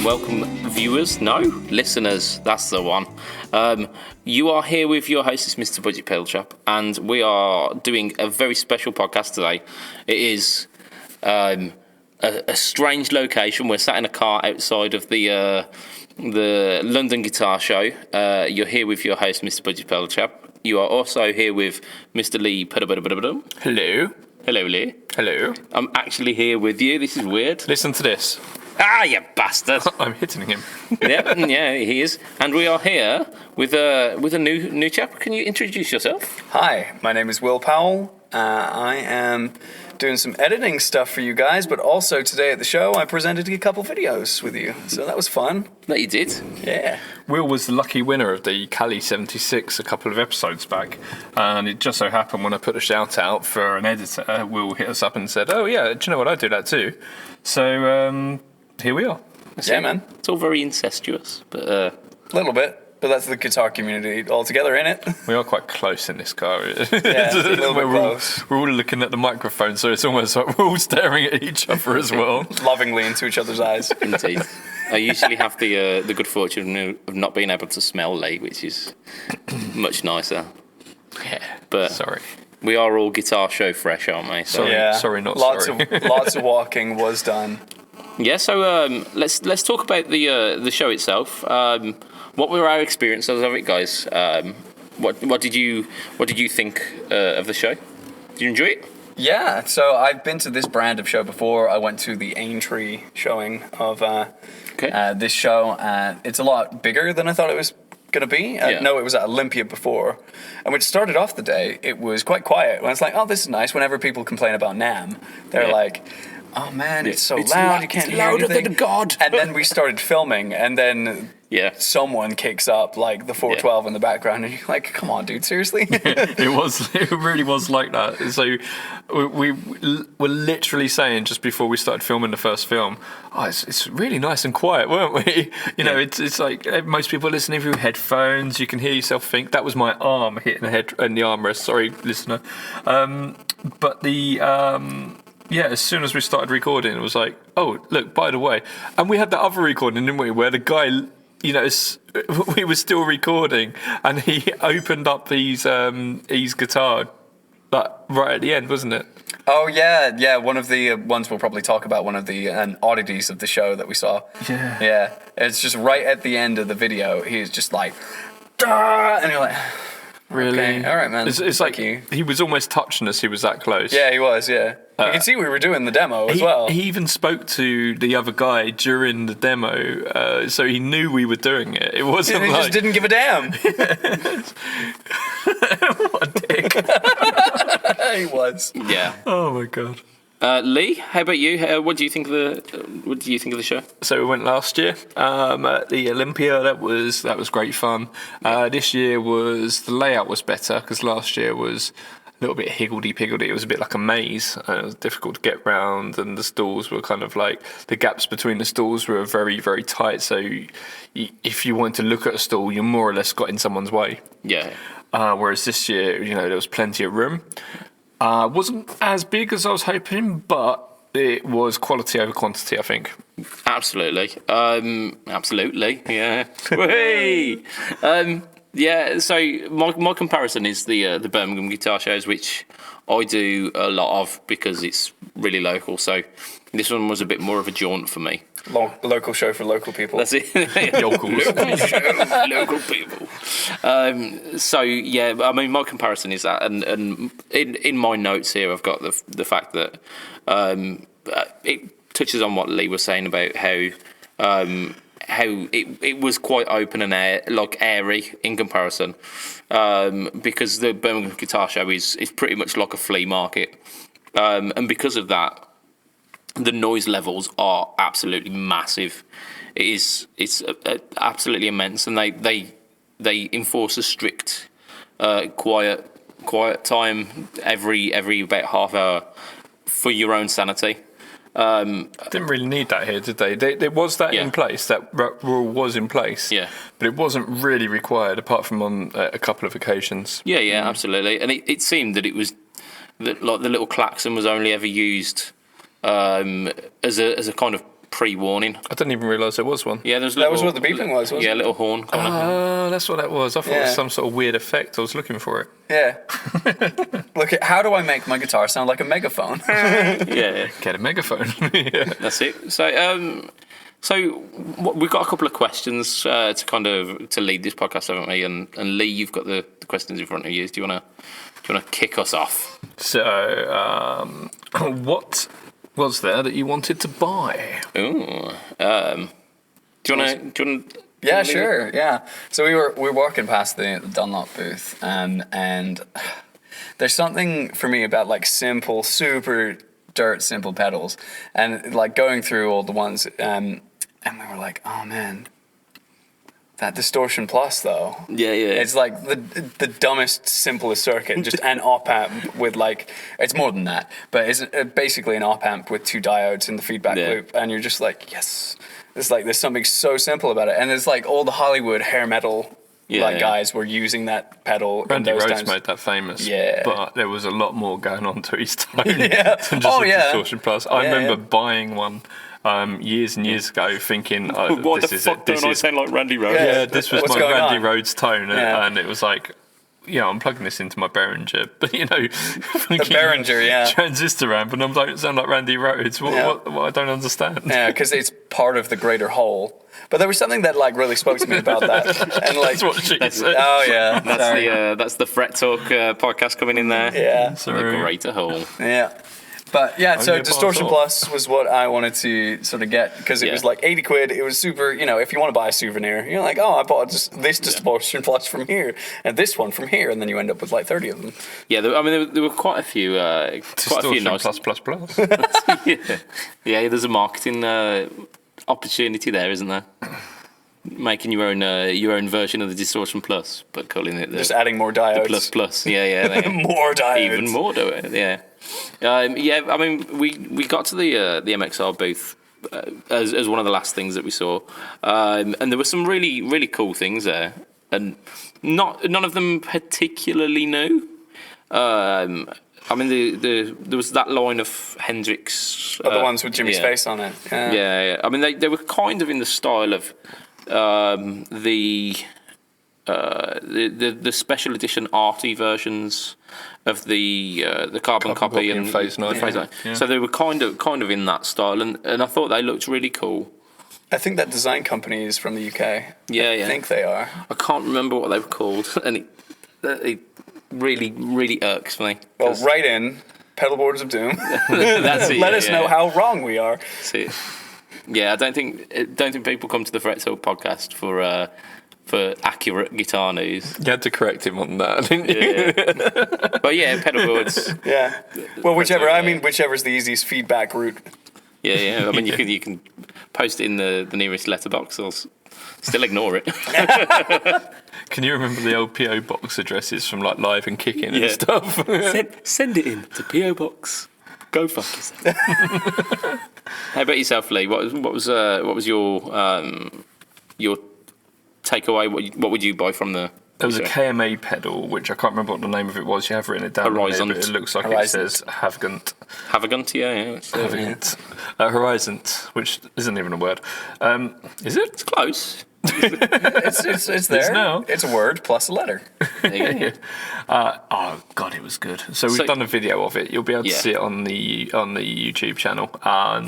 welcome viewers, listeners, that's the one. You are here with your host, Mr. BudgetPedalChap, and we are doing a very special podcast today. It is a strange location. We're sat in a car outside of the London Guitar Show. You're here with your host, Mr. BudgetPedalChap. You are also here with Mr. Lee. Hello. Hello, Lee. Hello. I'm actually here with you. This is weird. Listen to this. Ah, you bastard! I'm hitting him. yeah, he is. And we are here with a new chap. Can you introduce yourself? Hi, my name is Will Powell. I am doing some editing stuff for you guys, but also today at the show I presented a couple videos with you, so that was fun. That you did? Yeah. Will was the lucky winner of the Cali 76 a couple of episodes back, and it just so happened when I put a shout out for an editor, Will hit us up and said, "Oh yeah, do you know what, I do that too." So here we are. Yeah, man. It's all very incestuous, but A little bit. But that's the guitar community altogether, innit? We are quite close in this car. Yeah, a little bit close. We're all looking at the microphone, so it's almost like we're all staring at each other as well. Lovingly into each other's eyes. indeed. I usually have the good fortune of not being able to smell Lee, which is much nicer. Yeah. But sorry. We are all guitar show fresh, aren't we? So, Sorry. Yeah. Sorry, not lots sorry. Lots of walking was done. Yeah, so let's talk about the show itself. What were our experiences of it, guys? What did you think of the show? Did you enjoy it? Yeah, so I've been to this brand of show before. I went to the Aintree showing of this show, and it's a lot bigger than I thought it was going to be. No, it was at Olympia before. And when it started off the day, it was quite quiet. When it's like, oh, this is nice. Whenever people complain about NAMM, they're like, oh man, it's so loud, you can't hear anything. Louder than God. And then we started filming, and then someone kicks up like the 412 in the background, and you're like, come on, dude, seriously? It really was like that. So we were literally saying just before we started filming the first film, oh, it's really nice and quiet, weren't we? You know, it's like most people listening through headphones, you can hear yourself think. That was my arm hitting the head and the armrest. Sorry, listener. But the as soon as we started recording, it was like, oh, look, by the way. And we had that other recording, didn't we, where the guy, you know, we were still recording, and he opened up his guitar, like, right at the end, wasn't it? Oh, yeah. One of the ones we'll probably talk about, one of the oddities of the show that we saw. Yeah. Yeah. It's just right at the end of the video, he's just like, "Dah!" And you're like, really? Okay, all right, man. It's like he was almost touching us, he was that close. Yeah, he was, yeah. You can see we were doing the demo as well. He even spoke to the other guy during the demo, so he knew we were doing it. It wasn't he like... just didn't give a damn. What a dick. He was. Yeah. Oh my God. Lee, how about you? What do you think of the show? So we went last year at the Olympia. That was great fun. This year the layout was better because last year was a little bit higgledy-piggledy. It was a bit like a maze. It was difficult to get round, and the stalls were kind of like, the gaps between the stalls were very, very tight. So if you wanted to look at a stall, you more or less got in someone's way. Yeah. Whereas this year, you know, there was plenty of room. Wasn't as big as I was hoping, but it was quality over quantity, I think. Absolutely. Absolutely. Yeah. Hey. Yeah. So my comparison is the Birmingham guitar shows, which I do a lot of because it's really local. So this one was a bit more of a jaunt for me. Local show for local people. That's it. Local show, local people. So yeah, I mean, my comparison is that, and in my notes here, I've got the fact that it touches on what Lee was saying about how it was quite open and airy in comparison, because the Birmingham Guitar Show is pretty much like a flea market, and because of that, the noise levels are absolutely massive. It's absolutely immense, and they enforce a strict quiet time every about half hour for your own sanity. Didn't really need that here, did they? There was that in place. That rule was in place. Yeah. But it wasn't really required, apart from on a couple of occasions. Yeah, absolutely. And it seemed that it was like the little klaxon was only ever used as a kind of pre-warning. I didn't even realise there was one. Yeah, there's That was what the beeping was, wasn't yeah, it? little horn. Kind of. Oh, that's what that was. I thought it was Yeah. some sort of weird effect. I was looking for it. Yeah. Look, how do I make my guitar sound like a megaphone? Yeah, Get a megaphone. Yeah. that's it. So we've got a couple of questions to lead this podcast, haven't we? And Lee, you've got the questions in front of you. Do you wanna kick us off? So, what was there that you wanted to buy? Ooh. Do you wanna? Yeah, sure. Yeah. So we're walking past the Dunlop booth, and there's something for me about like simple, super dirt simple pedals, and like going through all the ones, and we were like, oh man, that Distortion Plus though. Yeah. It's like the dumbest, simplest circuit, just an op amp with like, it's more than that, but it's basically an op amp with 2 diodes in the feedback loop, and you're just like, yes. It's like there's something so simple about it, and it's like all the Hollywood hair metal guys were using that pedal. Randy in those Rhoads times. made that famous. Yeah. But there was a lot more going on to his tone Yeah. than just a Distortion Plus. I remember yeah. buying one years and years ago, thinking, What this the is fuck it. This don't I is sound like Randy Rhoads? yeah, this was What's my going Randy on? Rhoads tone, Yeah. and it was like, I'm plugging this into my Behringer, but The Behringer, yeah. transistor amp, and I don't sound like Randy Rhoads. What I don't understand. Yeah, because it's part of the greater whole. But there was something that like really spoke to me about that, and like, That's what she said. oh yeah, sorry. That's the Fret Talk podcast coming in there. Yeah, The Sorry. greater whole. yeah. But yeah, so Only a Distortion bar Plus was what I wanted to sort of get, because it Yeah. was like 80 quid. It was super, if you want to buy a souvenir, you're like, oh, I bought this Distortion Plus from here and this one from here, and then you end up with like 30 of them. Yeah, there were quite a few Distortion nice. plus. Yeah, there's a marketing opportunity there, isn't there? Making your own version of the Distortion Plus, but calling it Just adding more diodes. plus. Yeah. More diodes. Even more do it. Yeah. I mean, we got to the MXR booth as one of the last things that we saw, and there were some really really cool things there, and none of them particularly new. I mean, there was that line of Hendrix. The ones with Jimmy's face on it. Yeah. I mean, they were kind of in the style of the special edition arty versions of the carbon copy and Phase 9. the Phase 9. Yeah. So they were kind of in that style, and I thought they looked really cool. I think that design company is from the UK. Yeah. I think they are. I can't remember what they were called, and it really really irks me. Well, write in Pedalboards of Doom. That's it. Let us know how wrong we are. That's it. Yeah, I don't think people come to the Fret Talk podcast for accurate guitar news. You had to correct him on that, didn't you? Yeah. But yeah, pedalboards. Yeah. Well, whichever's the easiest feedback route. Yeah. I mean, you can post it in the nearest letterbox. Or still ignore it. Can you remember the old PO box addresses from like Live and Kicking Yeah. and stuff? Send it in to PO Box. Go fuck yourself. How about yourself, Lee? What was your takeaway? What would you buy from the? There was a KMA pedal, which I can't remember what the name of it was. You have written it down. Horizon. There, but it looks like Horizon. it says Havgant. Havagunt, yeah. Havgant. Horizon, which isn't even a word. Is it? It's close. It's there. now. It's a word plus a letter. There you go. Oh God, it was good. So we've done a video of it. You'll be able to Yeah. see it on the YouTube channel.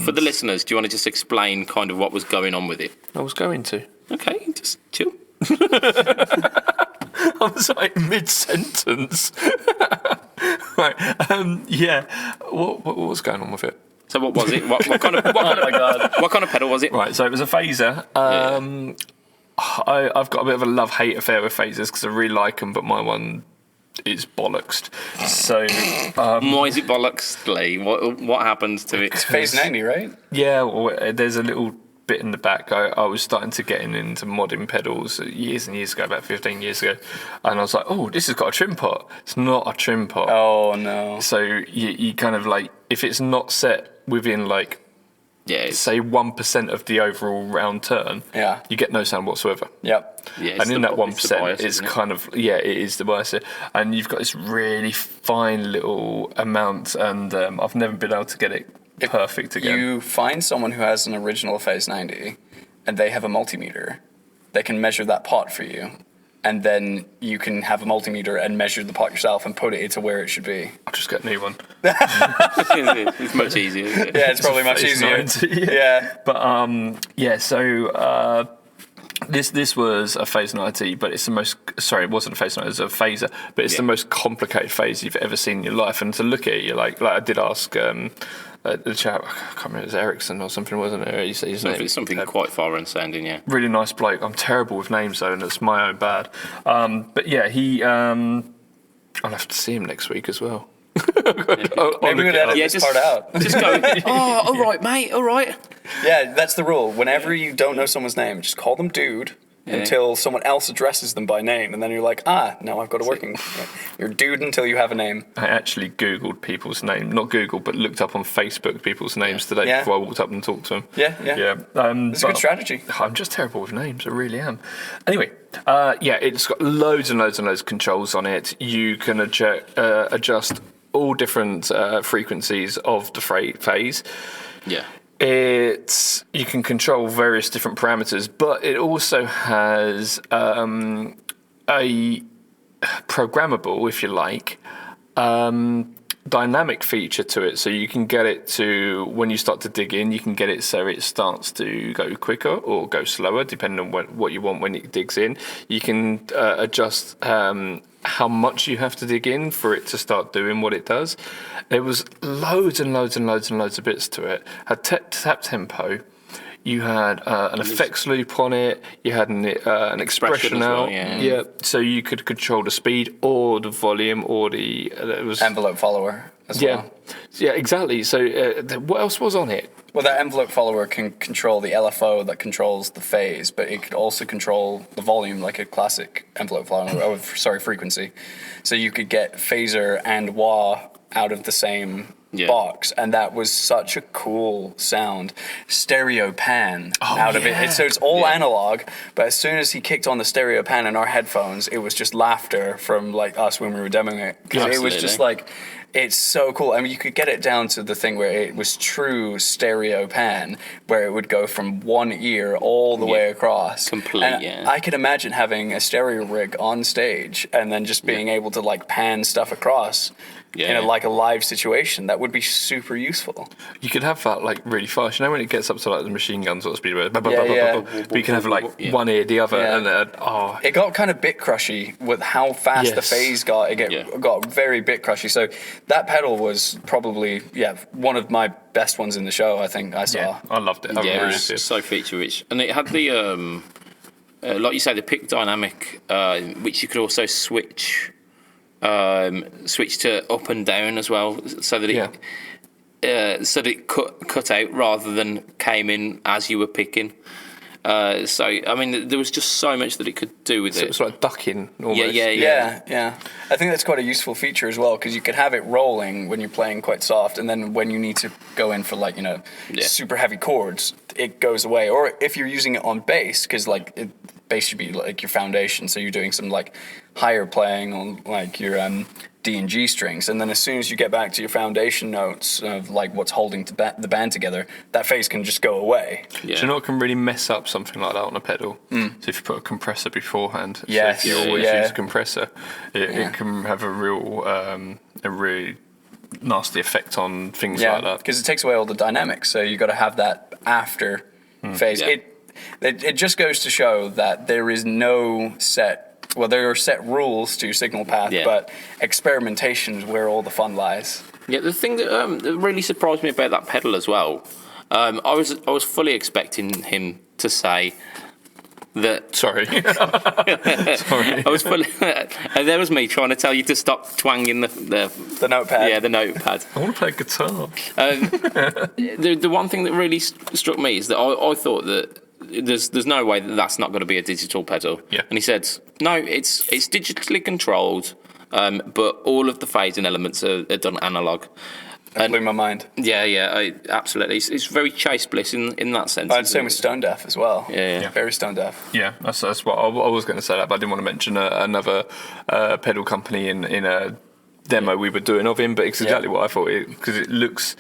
For the listeners, do you want to just explain kind of what was going on with it? I was going to. Okay, just chill. I was like mid-sentence. Right. Yeah. What was going on with it? So what was it? What kind of what kind of pedal was it? Right. So it was a phaser. I've got a bit of a love-hate affair with phasers because I really like them, but my one is bollocks. So Why is it bollocks, Lee? What happened to it? It's phase 90, right? yeah, well, there's a little bit in the back. I was starting to get into modding pedals years and years ago, about 15 years ago, and I was like, oh, this has got a trim pot. It's not a trim pot. Oh no. So you kind of like, if it's not set within like, Yeah, say 1% of the overall round turn, Yeah. you get no sound whatsoever. Yep. yeah. And in that 1%, bias, it's isn't it? kind of, it is the bias. And you've got this really fine little amount, and I've never been able to get it perfect again. You find someone who has an original Phase 90 and they have a multimeter, they can measure that pot for you. And then you can have a multimeter and measure the pot yourself and put it into where it should be. I'll just get a new one. It's much easier. Isn't it? Yeah, it's probably much easier. 90, Yeah. But so this was a Phase 90, but it's the most. Sorry, it wasn't a Phase 90. It was a phaser, but it's the most complicated phase you've ever seen in your life. And to look at it, you're like I did ask the chap. I can't remember. It was Ericsson or something, wasn't it? His name. It's something quite foreign sounding, yeah. Really nice bloke. I'm terrible with names though, and it's my own bad. But yeah, he. I'll have to see him next week as well. Maybe we'll edit this part out. Just go, oh, all right, mate, all right. Yeah, that's the rule. Whenever you don't know someone's name, just call them dude until someone else addresses them by name. And then you're like, now I've got a working... You're dude until you have a name. I actually Googled people's names. Not Googled, but looked up on Facebook people's names today before I walked up and talked to them. Yeah. It's a good strategy. I'm just terrible with names. I really am. Anyway, it's got loads and loads and loads of controls on it. You can adjust all different frequencies of the phase. Yeah. You can control various different parameters, but it also has a programmable, if you like, dynamic feature to it. So you can get it to, when you start to dig in, you can get it so it starts to go quicker or go slower, depending on what you want when it digs in. You can adjust how much you have to dig in for it to start doing what it does. There was loads and loads and loads and loads of bits to it. Had tap tempo. You had an effects loop on it. You had an expression out. Well, So you could control the speed or the volume or the envelope follower as well. Yeah, exactly. So what else was on it? Well, that envelope follower can control the LFO that controls the phase, but it could also control the volume like a classic envelope follower. Frequency. So you could get phaser and wah out of the same box, and that was such a cool sound. Stereo pan out of it. So it's all analog, but as soon as he kicked on the stereo pan in our headphones, it was just laughter from like us when we were demoing it, because it was just like, it's so cool. I mean, you could get it down to the thing where it was true stereo pan, where it would go from one ear all the way across. I could imagine having a stereo rig on stage and then just being able to like pan stuff across in a live situation. That would be super useful. You could have that like really fast. You know when it gets up to like the machine gun sort of speed, but you can have like one ear, the other, and it got kind of bit crushy with how fast the phase got. It got very bit crushy. So that pedal was probably one of my best ones in the show. I think I saw. Yeah, I loved it. It was so feature rich, and it had the like you say, the pick dynamic, which you could also switch to up and down as well, so that it cut out rather than came in as you were picking. So I mean, there was just so much that it could do with it. It was like ducking almost. Yeah. I think that's quite a useful feature as well, because you could have it rolling when you're playing quite soft, and then when you need to go in for super heavy chords, it goes away. Or if you're using it on bass, because bass should be like your foundation, so you're doing some like higher playing on like your D and G strings, and then as soon as you get back to your foundation notes of like what's holding the band together, that phase can just go away. Do you know what can really mess up something like that on a pedal? So if you put a compressor beforehand, so if you always use a compressor, it can have a really nasty effect on things like that. Because it takes away all the dynamics, so you got to have that after phase. It just goes to show that there is no there are set rules to signal path, but experimentation is where all the fun lies. Yeah, the thing that really surprised me about that pedal as well, I was fully expecting him to say that. Sorry. Sorry. I was fully. And there was me trying to tell you to stop twanging the notepad. Yeah, the notepad. I want to play guitar. The one thing that really struck me is that I thought that there's no way that that's not going to be a digital pedal. Yeah. And he said, no, it's digitally controlled, but all of the phasing elements are done analog. That blew my mind. Yeah, absolutely. It's very Chase Bliss in that sense. I'd say with Stone Deaf as well. Yeah. Very Stone Deaf. Yeah, that's what I was going to say that, but I didn't want to mention another pedal company in a demo we were doing of him, but it's exactly what I thought, because it looks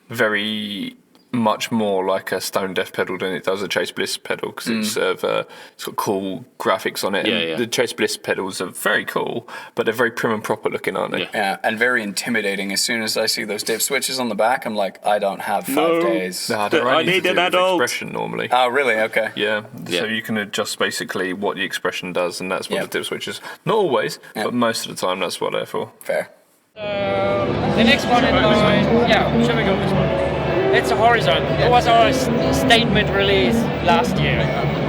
very much more like a Stone Death pedal than it does a Chase Bliss pedal, because it's got cool graphics on it. And the Chase Bliss pedals are very cool, but they're very prim and proper looking, aren't they? Yeah, and very intimidating. As soon as I see those dip switches on the back, I'm like, I don't have 5 days. No, they're I only need to an do with adult. expression normally. Oh, really? Okay. Yeah, so you can adjust basically what the expression does, and that's what the dip switch is. Not always, but most of the time that's what they're for. Fair. The next one in line, shall we go this one? It's a Horizon. It was our statement release last year.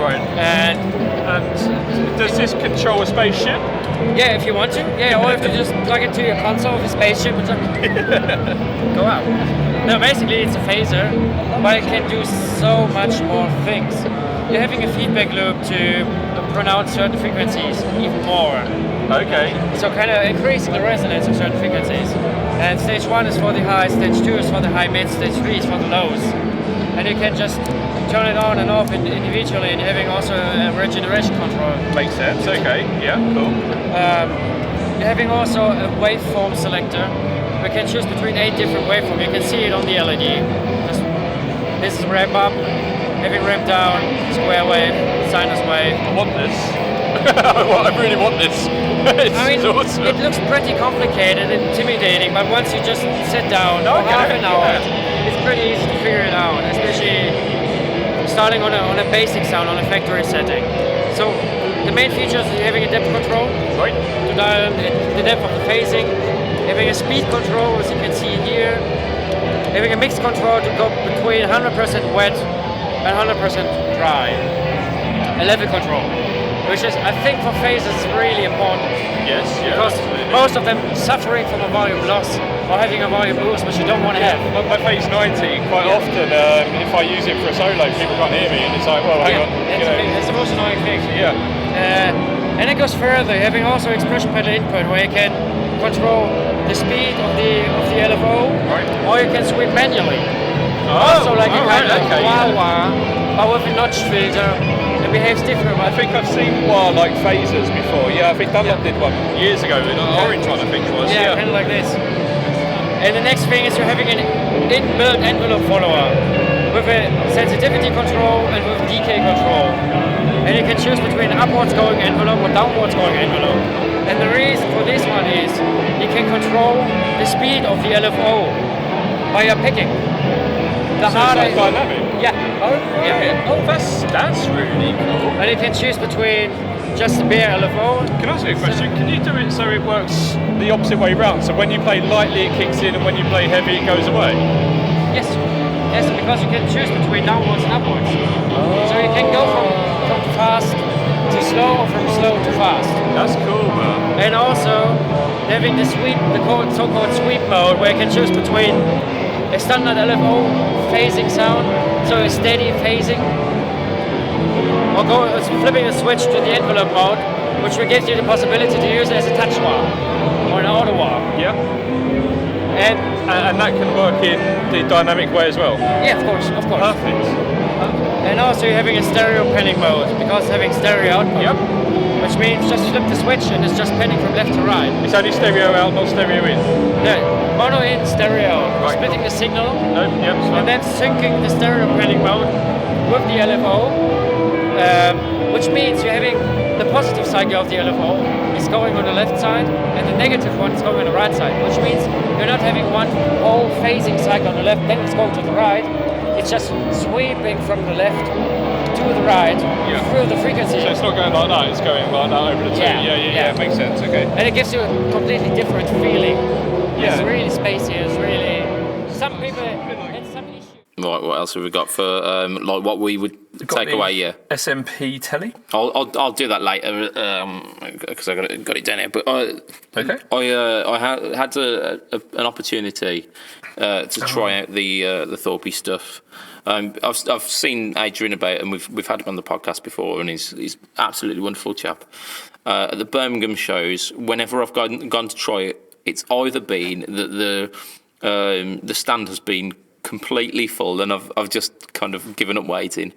Right. And does this control a spaceship? yeah, if you want to. Yeah, or if you just plug it to your console of a spaceship and just go out. No, basically it's a phaser, but it can do so much more things. You're having a feedback loop to pronounce certain frequencies even more. Okay. So kind of increasing the resonance of certain frequencies. And stage 1 is for the high, stage 2 is for the high mid, stage 3 is for the lows. And you can just turn it on and off individually, and having also a regeneration control. Makes sense. Okay. Yeah. Cool. You're having also a waveform selector. We can choose between 8 different waveforms. You can see it on the LED. This is ramp up, having ramp down, square wave, sinus wave. I want this. I really want this. It's awesome. It looks pretty complicated and intimidating, but once you just sit down for half an hour, it's pretty easy to figure it out, especially starting on a basic sound on a factory setting. So the main features are having a depth control to dial the depth of the phasing, having a speed control, as you can see here, having a mix control to go between 100% wet and 100% dry, a level control, which is, I think, for phases really important. Yes, because most of them suffering from a volume loss or having a volume boost, which you don't want to have. My phase 90, quite often, if I use it for a solo, people can't hear me, and it's like, well, hang on. That's the most annoying thing. Yeah. And it goes further, having also expression pedal input, where you can control the speed of the LFO, or you can sweep manually. Also, like a kind of wah-wah, but with a notch filter. It behaves different. I think I've seen like phasers before. Yeah, I think Dunlop did one years ago in orange one, I think it was. Yeah, kind of like this. And the next thing is you're having an inbuilt envelope follower with a sensitivity control and with decay control. And you can choose between upwards going envelope or downwards going envelope. And the reason for this one is you can control the speed of the LFO by your picking. The harder it's like dynamic. Yeah. Oh, right. Yeah. Oh, that's really cool. And you can choose between just the bare LFO. Can I ask you a question? Can you do it so it works the opposite way round? So when you play lightly, it kicks in, and when you play heavy, it goes away? Yes. Yes, because you can choose between downwards and upwards. Oh. So you can go from fast to slow, or from slow to fast. That's cool, man. And also having the sweep, the so-called sweep mode, where you can choose between a standard LFO phasing sound, so a steady phasing, or flipping a switch to the envelope mode, which will give you the possibility to use it as a touch wah or an auto wah. Yeah. And that can work in the dynamic way as well. Yeah, of course. Perfect. And also you're having a stereo panning mode, because it's having stereo output. Yep. Which means just flip the switch and it's just panning from left to right. It's only stereo out, not stereo in. No, mono in, stereo out. Splitting the signal. Nope, yep, and then syncing the stereo panning mode with the LFO, which means you're having the positive cycle of the LFO is going on the left side and the negative one is going on the right side, which means you're not having one whole phasing cycle on the left, then it's going to the right. It's just sweeping from the left to the right through the frequency. So it's not going like that, it's going like that over the two. Yeah, makes sense, okay. And it gives you a completely different feeling. Yeah. It's really spacey, it's really... Some people... And some issues. Right, what else have we got for like what we would take away? Yeah, SMP telly. I'll do that later because I got it down here. But I had an opportunity to try out the Thorpe stuff. I've seen Adrian about, and we've had him on the podcast before, and he's absolutely wonderful chap. At the Birmingham shows, whenever I've gone to try it, it's either been that the stand has been completely full and I've just kind of given up waiting,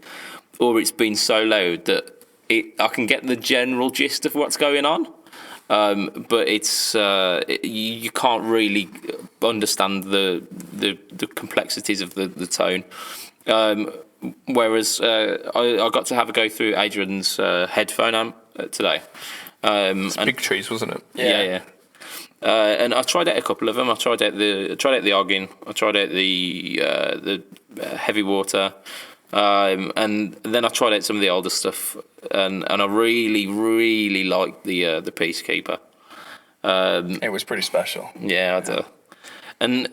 or it's been so loud that I can get the general gist of what's going on, but it's you can't really understand the the complexities of the tone. Whereas I got to have a go through Adrian's headphone amp today. It's Big Trees, wasn't it? Yeah. And I tried out a couple of them. I tried out the Oggin. I tried out the Heavy Water, and then I tried out some of the older stuff. And I really liked the Peacekeeper. It was pretty special. Yeah, I do. And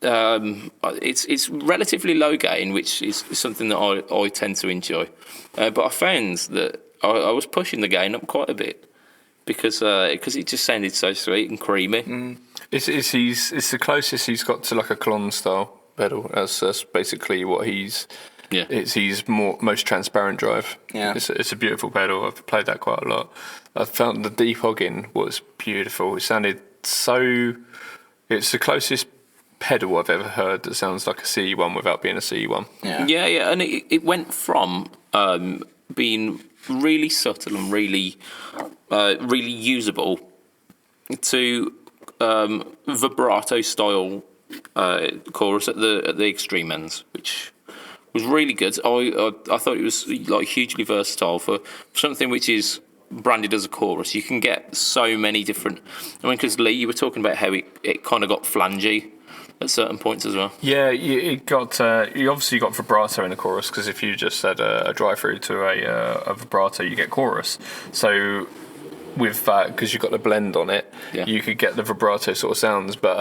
it's relatively low gain, which is something that I tend to enjoy. But I found that I was pushing the gain up quite a bit because it just sounded so sweet and creamy. It's the closest he's got to like a Klon style pedal. That's basically what he's. Yeah, it's his most transparent drive. Yeah, it's a beautiful pedal. I've played that quite a lot. I found the deep hogging was beautiful. It sounded so. It's the closest pedal I've ever heard that sounds like a CE1 without being a CE1. Yeah, and it went from being really subtle and really usable to vibrato style chorus at the extreme ends, which was really good. I thought it was like hugely versatile for something which is branded as a chorus. You can get so many different. I mean, because Lee, you were talking about how it kind of got flangy at certain points as well. Yeah, you obviously got vibrato in the chorus, because if you just said a drive through to a vibrato, you get chorus. So with that, because you've got the blend on it, you could get the vibrato sort of sounds. But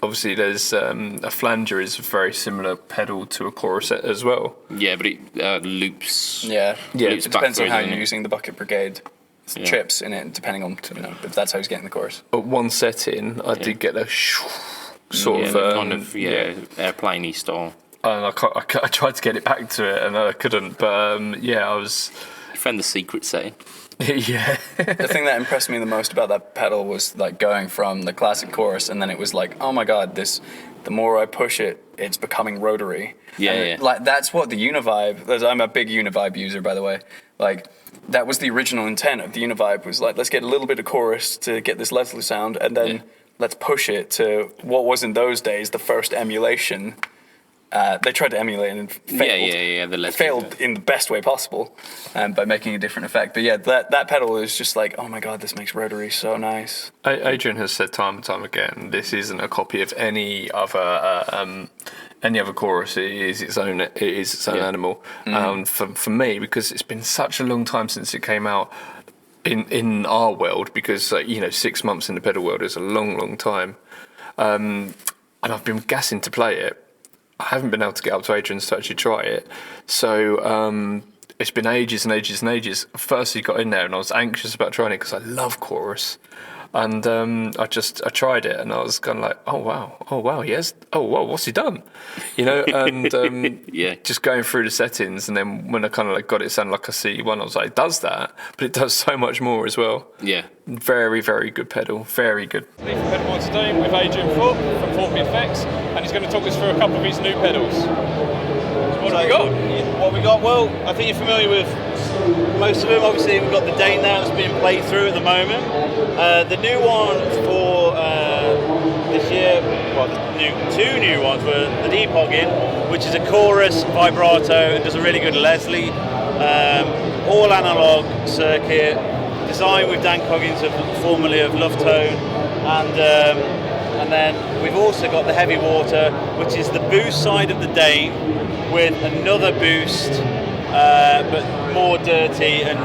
obviously there's a flanger is a very similar pedal to a chorus as well. Yeah, but it loops. Yeah. Loops It depends on how back you're using the Bucket Brigade chips in it, depending on if that's how he's getting the chorus. But one setting, I did get a sort of kind of airplane-y style. And I tried to get it back to it, and I couldn't. But I was. You found the secret setting. Yeah. The thing that impressed me the most about that pedal was like going from the classic chorus, and then it was like, oh my god, the more I push it, it's becoming rotary. Like that's what the Univibe. I'm a big Univibe user, by the way. Like that was the original intent of the Univibe, was like, let's get a little bit of chorus to get this Leslie sound, and then let's push it to what was in those days the first emulation. They tried to emulate and failed. The failed in the best way possible, by making a different effect. But that pedal is just like, oh my god, this makes rotary so nice. Adrian has said time and time again, this isn't a copy of any other chorus. It is its own animal. For me, because it's been such a long time since it came out in our world, because 6 months in the pedal world is a long time, and I've been gassing to play it. I haven't been able to get up to Adrian's to actually try it. So it's been ages and ages and ages. First he got in there and I was anxious about trying it because I love chorus. And I tried it and I was kind of like, oh wow, yes, oh wow, what's he done? And just going through the settings, and then when I kind of like got it sound like a C1, I was like, it does that, but it does so much more as well. Yeah. Very, very good pedal, very good. Lee from Pedal One today with Adrian Foot from 4P Effects, and he's going to talk us through a couple of his new pedals. So what have we got? What we got? Well, I think you're familiar with most of them. Obviously, we've got the Dane now that's being played through at the moment. The new one for this year, well, two new ones were the Deep Hoggin, which is a chorus vibrato and does a really good Leslie. All analog circuit, designed with Dan Coggins, formerly of Love Tone, and then we've also got the Heavy Water, which is the boost side of the Dane with another boost, but more dirty and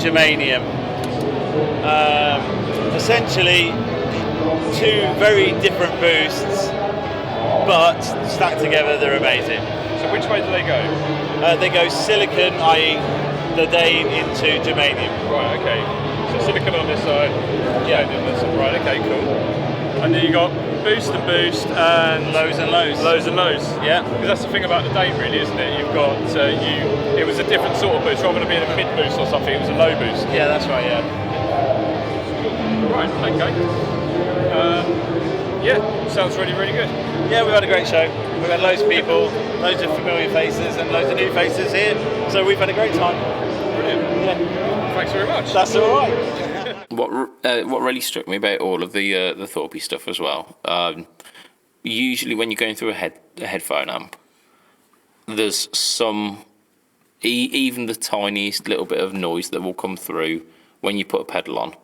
germanium. Essentially, two very different boosts, but stacked together they're amazing. So which way do they go? They go silicon, i.e. the Dane, into germanium. Right, okay. So silicon on this side, germanium on this side. Right, okay, cool. And then you got boost and lows and lows. Lows and lows. Yeah. Because that's the thing about the Dane, really, isn't it? You've got it was a different sort of boost, rather than being a mid boost or something. It was a low boost. Yeah, that's right. Yeah. Right. Okay. Sounds really, really good. Yeah, we've had a great show. We've had loads of people, loads of familiar faces, and loads of new faces here. So we've had a great time. Brilliant. Yeah. Thanks very much. That's all right. What really struck me about all of the Thorpe stuff as well, usually when you're going through a headphone amp, there's some, even the tiniest little bit of noise that will come through when you put a pedal on,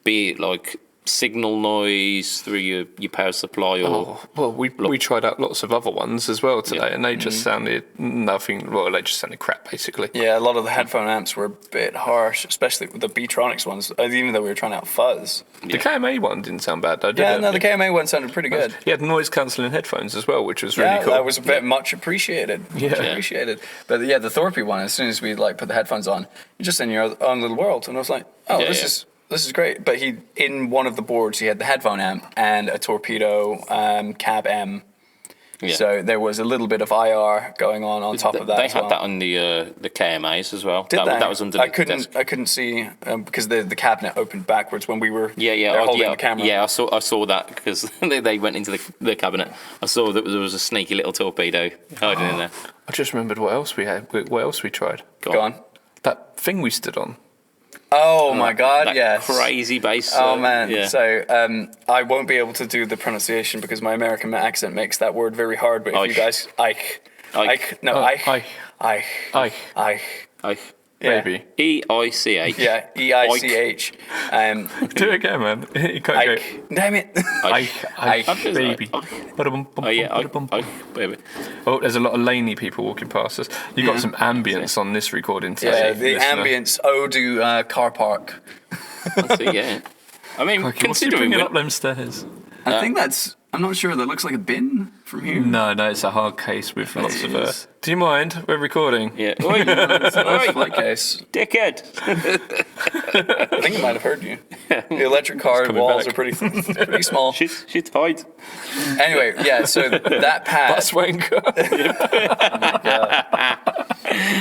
be it like signal noise through your power supply or we tried out lots of other ones as well today, and they just sounded nothing. Well, they just sounded crap basically. Yeah, a lot of the headphone amps were a bit harsh, especially with the Beatronics ones. Even though we were trying out fuzz. The KMA one didn't sound bad though, did it? Yeah, no, the KMA one sounded pretty good. He had noise cancelling headphones as well, which was really cool. That was much appreciated. Much appreciated. But yeah, the Thorpe one, as soon as we like put the headphones on, you're just in your own little world, and I was like, this is great. But in one of the boards, he had the headphone amp and a Torpedo Cab M. Yeah. So there was a little bit of IR going on top of that. They had that on the KMAs as well. Did they? That was underneath. I couldn't see because the cabinet opened backwards when we were holding the camera. Yeah, I saw that because they went into the cabinet. I saw that there was a sneaky little torpedo hiding in there. I just remembered what else we had. What else we tried? Go on. That thing we stood on. Oh my God! Yes, crazy bass. Oh man! Yeah. So I won't be able to do the pronunciation because my American accent makes that word very hard. But if you guys, Ike. Maybe. EICH. Yeah, EICH. Do it again, man. You can't Ike. Damn it. Ike, baby. Baby. Oh, there's a lot of laney people walking past us. You got some ambience on this recording today. Yeah, the ambience. To car park. That's it, yeah. I mean, considering up them stairs. I think that's. I'm not sure. That looks like a bin from here. No, it's a hard case with lots of. Do you mind? We're recording. Yeah. It's a nice flight case. Dickhead. I think it might have heard you. The electric car walls are pretty small. She's tied. Anyway, yeah. So that pad. That's wanker. Oh my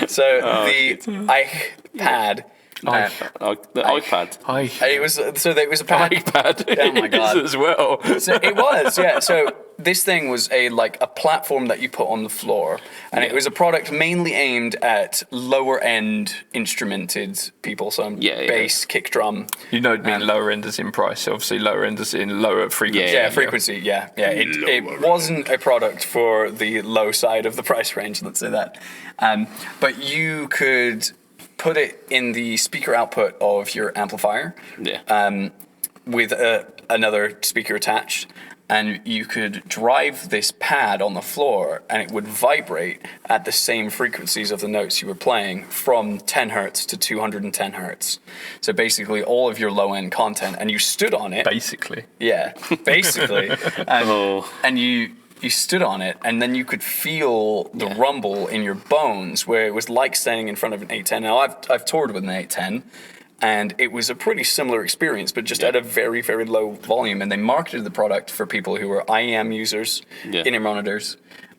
God. So the Ike pad. The iPad. It was a pad. iPad. Oh my God. As well. So it was, yeah. So this thing was a platform that you put on the floor, and it was a product mainly aimed at lower end instrumented people. So bass, kick drum. You know, what I mean lower end as in price. Obviously, lower end as in lower frequency. Yeah, frequency. Yeah. It wasn't a product for the low side of the price range. Let's say that. But you could put it in the speaker output of your amplifier with another speaker attached, and you could drive this pad on the floor and it would vibrate at the same frequencies of the notes you were playing from 10 hertz to 210 hertz. So basically all of your low-end content, and you stood on it. Basically. Yeah, basically. And you stood on it, and then you could feel the rumble in your bones, where it was like standing in front of an 810. Now, I've toured with an 810, and it was a pretty similar experience, but just at a very, very low volume. And they marketed the product for people who were IEM users, in-ear monitors,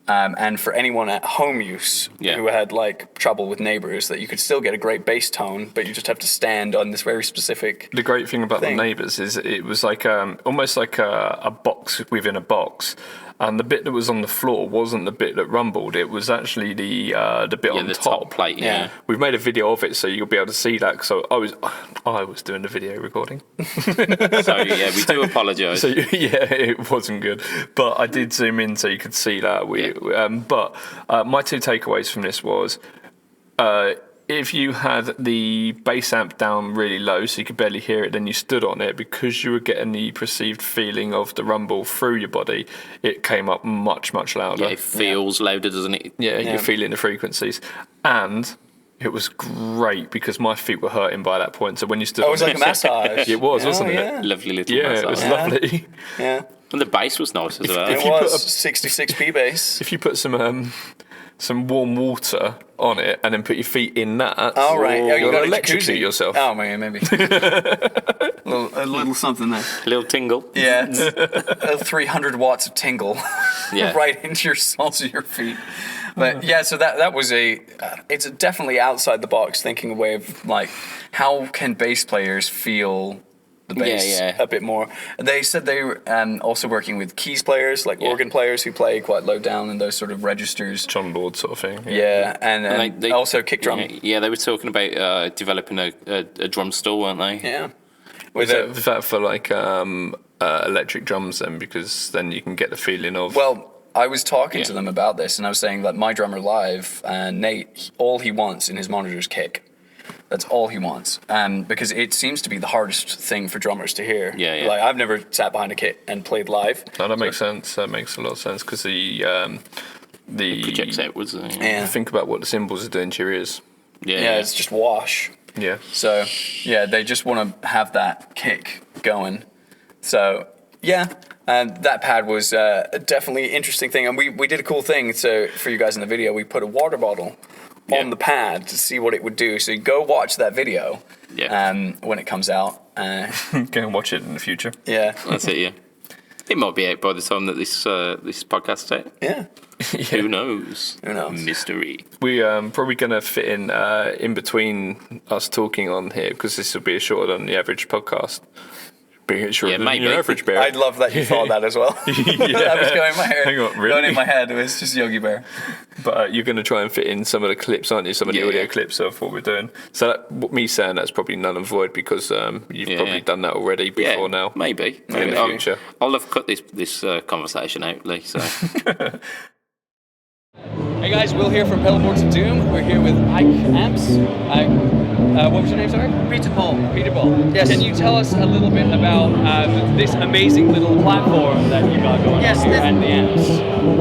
and for anyone at home use who had trouble with neighbors, that you could still get a great bass tone, but you just have to stand on this very specific. The great thing about the neighbors is it was like almost like a box within a box. And the bit that was on the floor wasn't the bit that rumbled. It was actually the bit on the top plate. Yeah, we've made a video of it, so you'll be able to see that. So I was doing the video recording. So we do apologise. So it wasn't good, but I did zoom in so you could see that. But my two takeaways from this was. If you had the bass amp down really low so you could barely hear it, then you stood on it, because you were getting the perceived feeling of the rumble through your body, it came up much, much louder. Yeah, it feels louder, doesn't it? Yeah, you're feeling the frequencies. And it was great because my feet were hurting by that point. So when you stood it was like a massage. It was, wasn't it? Lovely little massage. Yeah, it was lovely. Yeah. And the bass was nice as well. It was 66p bass. If you put some warm water on it and then put your feet in that. Oh, right. Oh, you got to electrocute yourself. Oh, maybe. a little something there. A little tingle. Yeah, it's 300 watts of tingle right into your soles of your feet. But so that was it's definitely outside the box thinking a way of how can bass players feel the bass a bit more. They said they were also working with keys players, organ players who play quite low down in those sort of registers. John Lord sort of thing. Yeah, and they also kick drum. Yeah, they were talking about developing a drum stool, weren't they? Yeah. Was that for electric drums then, because then you can get the feeling of. Well, I was talking to them about this, and I was saying that my drummer live, Nate, all he wants in his monitor is kick. That's all he wants, because it seems to be the hardest thing for drummers to hear. Yeah. Like, I've never sat behind a kit and played live. No, that makes sense. That makes a lot of sense, because It projects outwards. Yeah. think about what the cymbals are doing to your ears. Yeah, it's just wash. Yeah. So, yeah, they just want to have that kick going. So, yeah, that pad was definitely an interesting thing. And we did a cool thing for you guys in the video. We put a water bottle on the pad to see what it would do. So you go watch that video when it comes out. Go and watch it in the future. Yeah. That's it, yeah. It might be out by the time that this podcast's out. Yeah. Who knows? Who knows? Mystery. We probably going to fit in between us talking on here, because this will be shorter than the average podcast. Be shorter than maybe. your average bear. I'd love that you thought that as well. That was going in my head. Hang on, really? Going in my head, it was just Yogi Bear. But you're going to try and fit in some of the clips, aren't you? Some of the audio clips of what we're doing. So me saying that's probably null and void, because you've probably done that already before now. Maybe. In the future. I'll have cut this conversation out, Lee. So. Hey guys, Will here from Pedalboards of Doom. We're here with Ike Amps. What was your name, sorry? Peter Paul. Peter Paul. Yes. Can you tell us a little bit about this amazing little platform that you got going on here and the amps?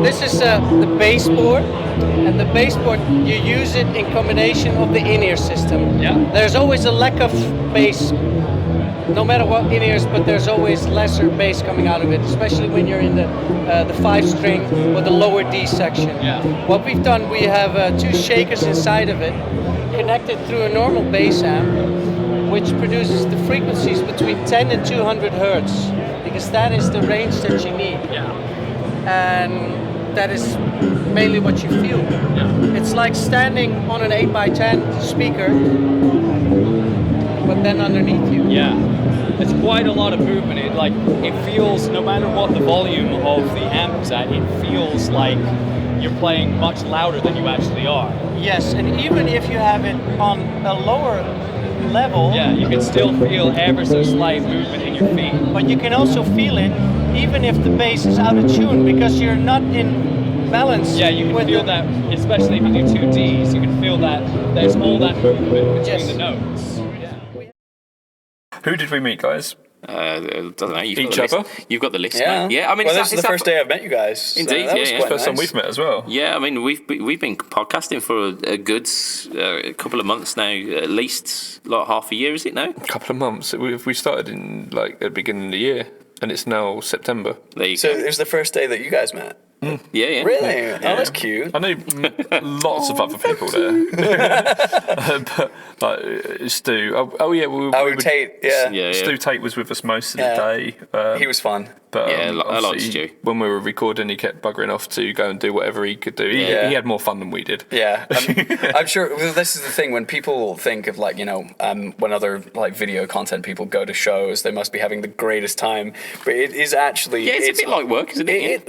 This is the baseboard, and the baseboard, you use it in combination of the in-ear system. Yeah. There's always a lack of bass, no matter what in-ears, but there's always lesser bass coming out of it, especially when you're in the 5-string or the lower D section. Yeah. What we've done, we have 2 shakers inside of it, connected through a normal bass amp, which produces the frequencies between 10 and 200 hertz, because that is the range that you need. Yeah. And that is mainly what you feel. Yeah. It's like standing on an 8x10 speaker, but then underneath you. Yeah. It's quite a lot of movement. It feels, no matter what the volume of the amp is at, it feels like you're playing much louder than you actually are. Yes, and even if you have it on a lower level, Yeah, you can still feel ever so slight movement in your feet. but you can also feel it even if the bass is out of tune, because you're not in balance. Yeah, you can with feel the- that, especially if you do 2 Ds, you can feel that there's all that movement between Yes. the notes. Who did we meet, guys? Doesn't know. Each other? You've got the list, Yeah. mate. Yeah, I mean, well, is this that- is the that- first day I've met you guys. Indeed, that was yeah. quite First time nice. we've met as well. Yeah, I mean, we've been podcasting for a good couple of months now, at least like half a year, is it now? A couple of months. We started in at the beginning of the year, and it's now September. There you So go. it was the first day that you guys met. Yeah. Really? Oh, that's cute. I know lots of other people there, but like Stu. Oh, Tate, yeah. Yeah. Stu Tate was with us most of the Yeah. day. He was fun. But Yeah, I like obviously, Stu. when we were recording, he kept buggering off to go and do whatever he could do. Yeah. He had more fun than we did. Yeah, I'm sure. Well, this is the thing, when people think of when other video content people go to shows, they must be having the greatest time. But it is actually It's a bit like work, isn't it?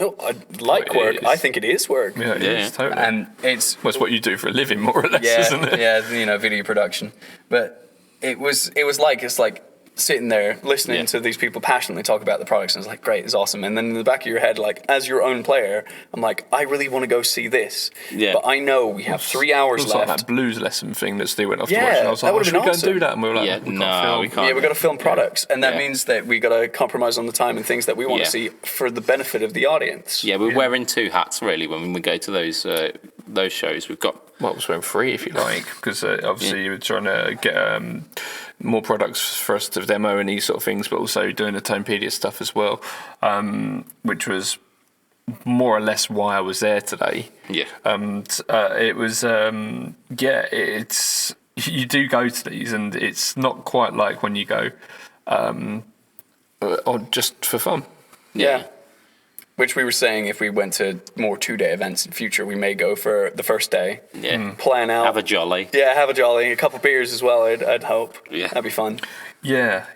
Like It work. is. I think it is work. Yeah, it is, totally. And it's Well, it's what you do for a living, more or less, isn't it? yeah, video production. But it's like sitting there listening to these people passionately talk about the products, and it's like, great, it's awesome. And then in the back of your head, like, as your own player, I'm like, I really want to go see this. Yeah. But I know we have 3 It hours was like left. that blues lesson thing that Stu went off Yeah, to watch, and I was that like, would've should we been go and do awesome. that? And we were like, Yeah, we can't no, film. we can't. Yeah, we've got to film products, and that Yeah. means that we got to compromise on the time and things that we want Yeah. to see for the benefit of the audience. Yeah, we're wearing 2 hats really when we go to those shows. We've got Well, it was wearing 3 if you like, because obviously you were trying to get more products for us to demo and these sort of things, but also doing the Tonepedia stuff as well, which was more or less why I was there today. Yeah. It was it's you do go to these, and it's not quite like when you go just for fun. Yeah. Which we were saying, if we went to more 2-day events in future, we may go for the first day. Yeah. Plan out. Have a jolly. Yeah, have a jolly. A couple beers as well, I'd hope. Yeah. That'd be fun. Yeah.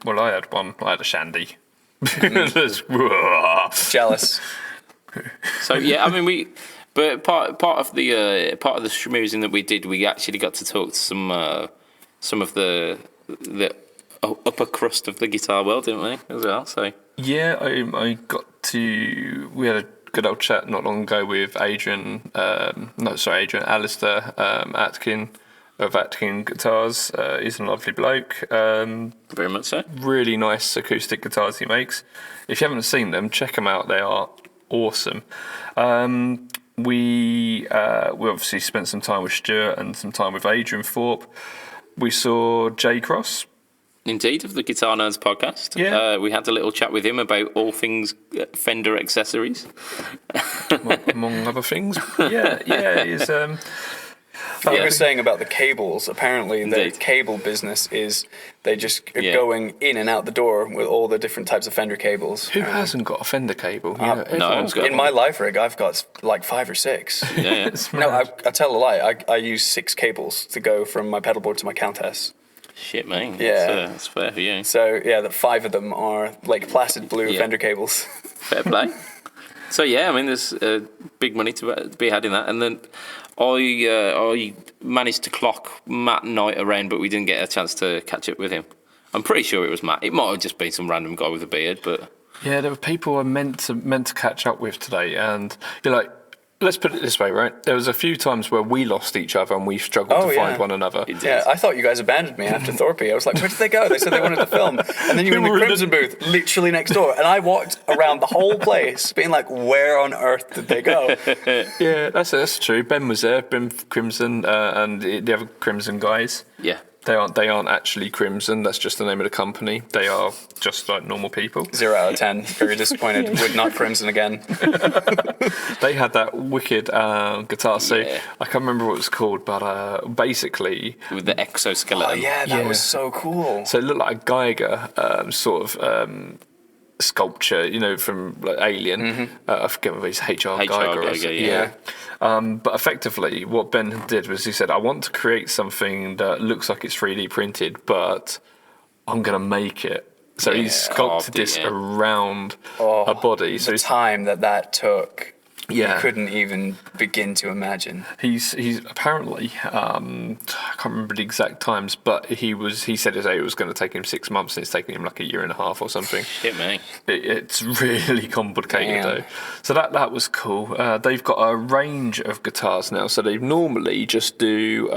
Well, I had one. I had a shandy. Jealous. So yeah, I mean but part of the schmoozing that we did, we actually got to talk to some of the upper crust of the guitar world, didn't we, as well? So Yeah, I got to. We had a good old chat not long ago with Adrian. Alistair Atkin of Atkin Guitars. He's a lovely bloke. very much so. Really nice acoustic guitars he makes. If you haven't seen them, check them out. They are awesome. We obviously spent some time with Stuart and some time with Adrian Thorpe. We saw Jay Cross. Indeed, of the Guitar Nerds podcast. Yeah. We had a little chat with him about all things Fender accessories. Among other things. Yeah, he's... He was saying about the cables. Apparently, the Indeed. cable business is they just are Yeah. going in and out the door with all the different types of Fender cables. Who hasn't got a Fender cable? You know, no, everyone's I've got In my life rig, I've got like 5 or 6. Yeah. No, I tell a lie. I use 6 cables to go from my pedal board to my Countess. Shit, man. Yeah. That's fair for you. So yeah, the 5 of them are like placid blue Yeah. Fender cables. Fair play. So yeah, I mean, there's big money to be had in that, and then I managed to clock Matt Knight around, but we didn't get a chance to catch up with him. I'm pretty sure it was Matt. It might have just been some random guy with a beard, but Yeah, there were people I meant to catch up with today, and you're like, let's put it this way, right? There was a few times where we lost each other and we struggled Oh, to yeah. find one another. Yeah, I thought you guys abandoned me after Thorpe. I was like, where did they go? They said they wanted to film. And then you were in the We were in Crimson booth, literally next door. And I walked around the whole place being like, where on earth did they go? Yeah, that's true. Ben was there, Ben Crimson, and the other Crimson guys. yeah. They aren't actually Crimson. That's just the name of the company. They are just like normal people. 0 out of 10. Very disappointed. Would not Crimson again. They had that wicked guitar. So Yeah. I can't remember what it was called, but basically, With the exoskeleton. Oh, yeah, that was so cool. so it looked like a Geiger sort of sculpture, you know, from like Alien. I forget whether it's HR Geiger. Or Geiger, yeah. But effectively, what Ben did was he said, I want to create something that looks like it's 3D printed, but I'm going to make it. So he sculpted this around a body. So The time that took, Yeah. you couldn't even begin to imagine. he's apparently I can't remember the exact times, but he said it was going to take him 6 months, and it's taking him like a year and a half or something. Shit, man. It's really complicated Damn. though. So that was cool. They've got a range of guitars now. So they normally just do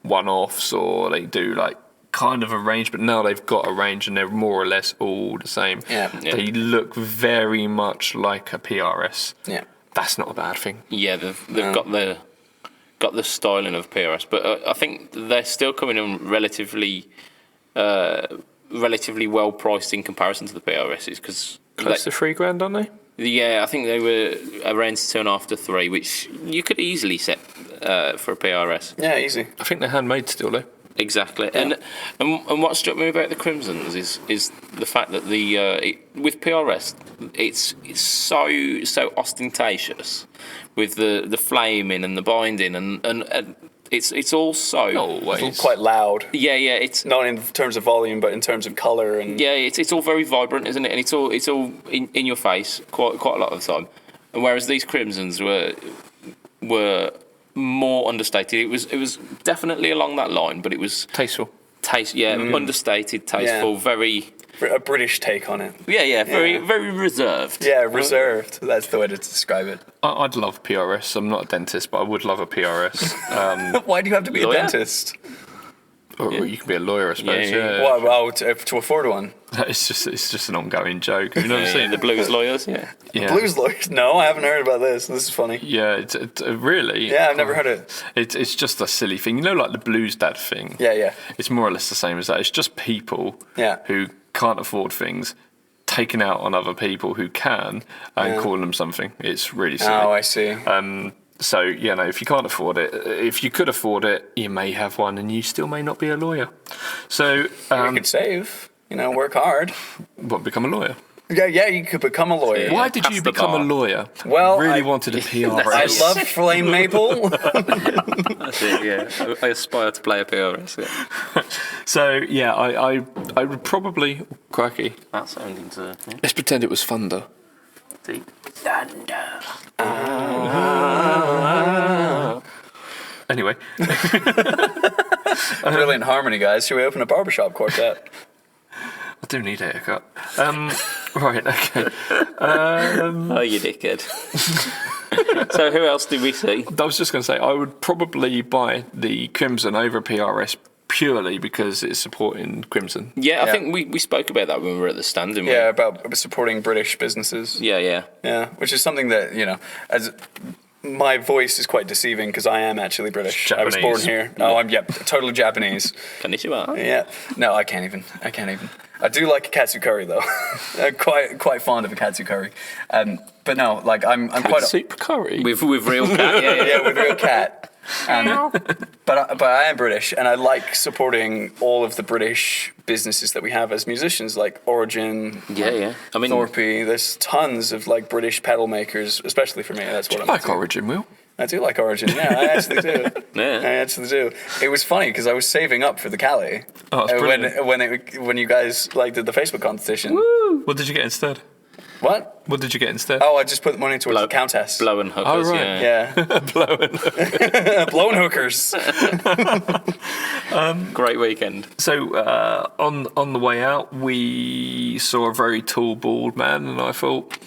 one-offs, or they do like kind of a range, but now they've got a range and they're more or less all the same. Yeah. They look very much like a PRS. Yeah. That's not a bad thing. Yeah, they've got the styling of PRS, but I think they're still coming in relatively well priced in comparison to the PRSs, because Close to $3,000, aren't they? yeah, I think they were around 2.5 to 3, which you could easily set for a PRS. Yeah, easy. I think they're handmade still though. Exactly, and what struck me about the Crimsons is the fact that with PRS, it's so ostentatious with the flaming and the binding, and it's all so It's quite loud. yeah, it's Not in terms of volume, but in terms of color and yeah, it's all very vibrant, isn't it? And it's all in your face quite a lot of the time. And whereas these Crimsons were more understated. It was definitely along that line, but it was Tasteful. understated, tasteful, very a British take on it. very reserved. Yeah, reserved. That's the way to describe it. I'd love PRS. I'm not a dentist, but I would love a PRS. Why do you have to be Lawyer? a dentist? Or you can be a lawyer, I suppose. Yeah. Well, to afford one. It's just an ongoing joke. Have you never seen The blues lawyers, yeah. Yeah. Blues lawyers? No, I haven't heard about this. This is funny. Yeah, it's really. Yeah, I've never heard it. It's just a silly thing. You know, like the blues dad thing. Yeah. It's more or less the same as that. It's just people Yeah. who can't afford things taking out on other people who can and calling them something. It's really silly. Oh, I see. So, you know, if you can't afford it, if you could afford it, you may have one and you still may not be a lawyer. So, You could save. Work hard. become a lawyer? Yeah, you could become a lawyer. Why did you Pass the become a bar. lawyer? Well, really I- wanted a PRS. I love flame maple. That's it, yeah. I aspire to play a PRS. Yeah. So, yeah, I would probably... Crikey. That's sounding to Let's pretend it was thunder. deep. Anyway. Brilliant harmony, guys. Should we open a barbershop quartet? I do need a haircut. Right, okay. Oh, you dickhead. So who else did we see? I was just going to say, I would probably buy the Crimson over PRS purely because it's supporting Crimson. Yeah, I think we spoke about that when we were at the stand, didn't we? Yeah, about supporting British businesses. Yeah. Yeah, which is something that, as my voice is quite deceiving because I am actually British. Japanese. I was born here. Oh, I'm totally Japanese. Konnichiwa. Yeah. No, I can't even. I do like a katsu curry though. quite fond of a katsu curry. But no, like I'm quite Soup curry? With real cat. yeah, with real cat. But I am British, and I like supporting all of the British businesses that we have as musicians, like Origin, Yeah. I mean, Thorpe. There's tons of like British pedal makers, especially for me. That's what I'm like into. Origin, Will. I do like Origin. Yeah, I actually do. Yeah. I actually do. It was funny because I was saving up for the Cali. Oh, that's brilliant. when you guys like did the Facebook competition. What did you get instead? What? What did you get instead? Oh, I just put money towards the Countess. blowing hookers. Oh, right. Yeah. Blowing. Blowing hookers. Great weekend. So on the way out, we saw a very tall, bald man, and I thought,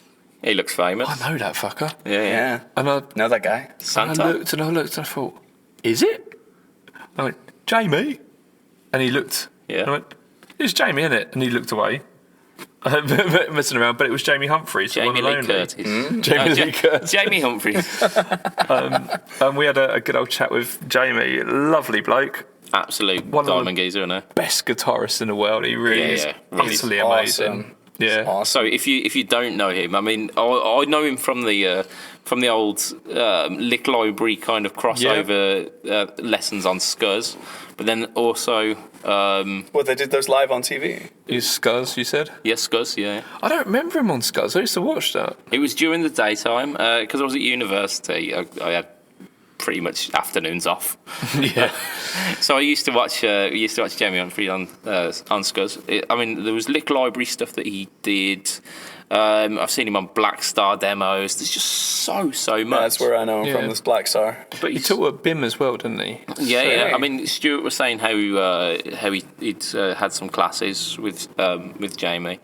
He looks famous. I know that fucker. Yeah. And I Know that guy? Santa. I looked and I thought, is it? I went, Jamie? And he looked. Yeah. And I went, it's Jamie, isn't it? And he looked away. Messing around, but it was Jamie Humphries. Jamie the one Lee and only. Curtis. Jamie Lee Curtis. Jamie Humphries. And we had a good old chat with Jamie. Lovely bloke. Absolute One of the diamond geezer, isn't he? Best guitarist in the world. He really is really utterly awesome. amazing. Yeah. Awesome. So if you don't know him, I mean, I know him from the old Lick Library kind of crossover lessons on Scuzz, but then also Well, they did those live on TV. Is Scuzz, you said? yes, Scuzz, yeah. I don't remember him on Scuzz. I used to watch that. It was during the daytime because I was at university. I had pretty much afternoons off. Yeah. So I used to watch Jamie Humphrey on Scuzz. I mean, there was Lick Library stuff that he did. I've seen him on Black Star demos. There's just so much. That's where I know him from, Yeah. this Black Star. But He taught at BIM as well, didn't he? yeah. I mean, Stuart was saying how he'd had some classes with Jamie.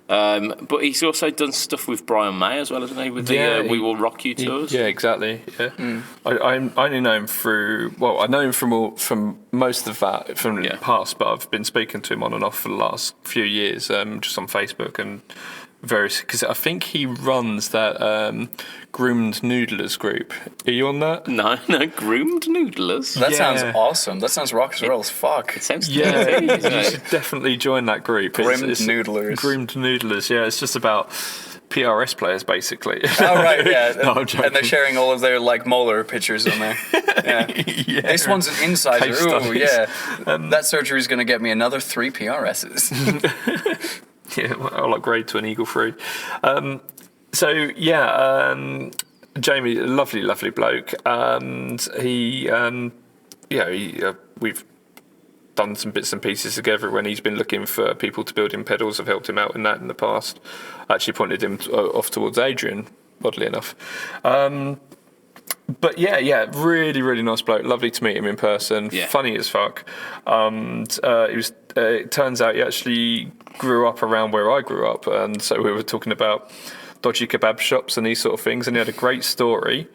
But he's also done stuff with Brian May as well, hasn't he? With the We Will Rock You tours. Yeah, exactly. Yeah. I only know him through. Well, I know him from most of that from the past, but I've been speaking to him on and off for the last few years, just on Facebook and various. Because I think he runs that Groomed Noodlers group. Are you on that? No, Groomed Noodlers. That Yeah. sounds awesome. That sounds rock and roll as fuck. It sounds Yeah, dirty, you isn't should it? definitely join that group. Groomed Noodlers. Groomed Noodlers. Yeah, it's just about PRS players basically. Oh, right, yeah. No, I'm joking. And they're sharing all of their, like, molar pictures on there. Yeah. Yeah. This one's an insider. Case Ooh, studies. yeah. That surgery is going to get me another 3 PRSs. Yeah, I'll upgrade to an Eagle 3. Jamie, lovely bloke, and he, we've done some bits and pieces together when he's been looking for people to build him pedals. I've helped him out in that in the past. Actually pointed him off towards Adrian, oddly enough. But really nice bloke. Lovely to meet him in person. Yeah. Funny as fuck. And it turns out he actually grew up around where I grew up, and so we were talking about dodgy kebab shops and these sort of things. And he had a great story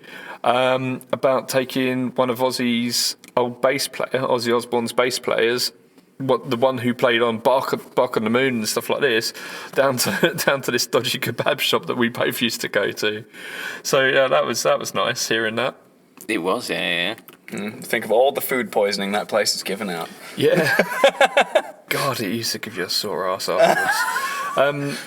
about taking one of Ozzy Osbourne's bass players, the one who played on Bark on the Moon and stuff like this, down to this dodgy kebab shop that we both used to go to. So yeah, that was nice hearing that. It was, yeah. Think of all the food poisoning that place has given out. Yeah. God, it used to give you a sore ass afterwards.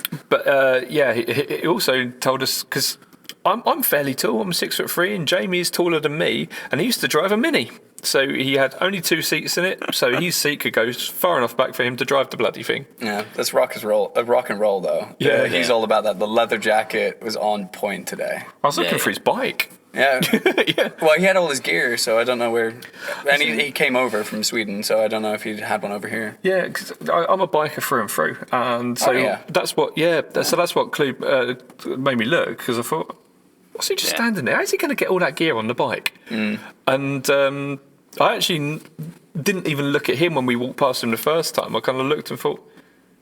He also told us, because I'm fairly tall, I'm 6'3", and Jamie's taller than me, and he used to drive a Mini. So he had only 2 seats in it, so his seat could go far enough back for him to drive the bloody thing. Yeah, that's rock and roll though. Yeah. He's all about that. The leather jacket was on point today. I was looking for his bike. Yeah. Yeah. Well, he had all his gear, so I don't know where. And he came over from Sweden, so I don't know if he had one over here. Yeah, because I'm a biker through and through, and so that's what. Yeah, so that's what made me look, because I thought, what's he just standing there? How's he going to get all that gear on the bike? And I actually didn't even look at him when we walked past him the first time. I kind of looked and thought,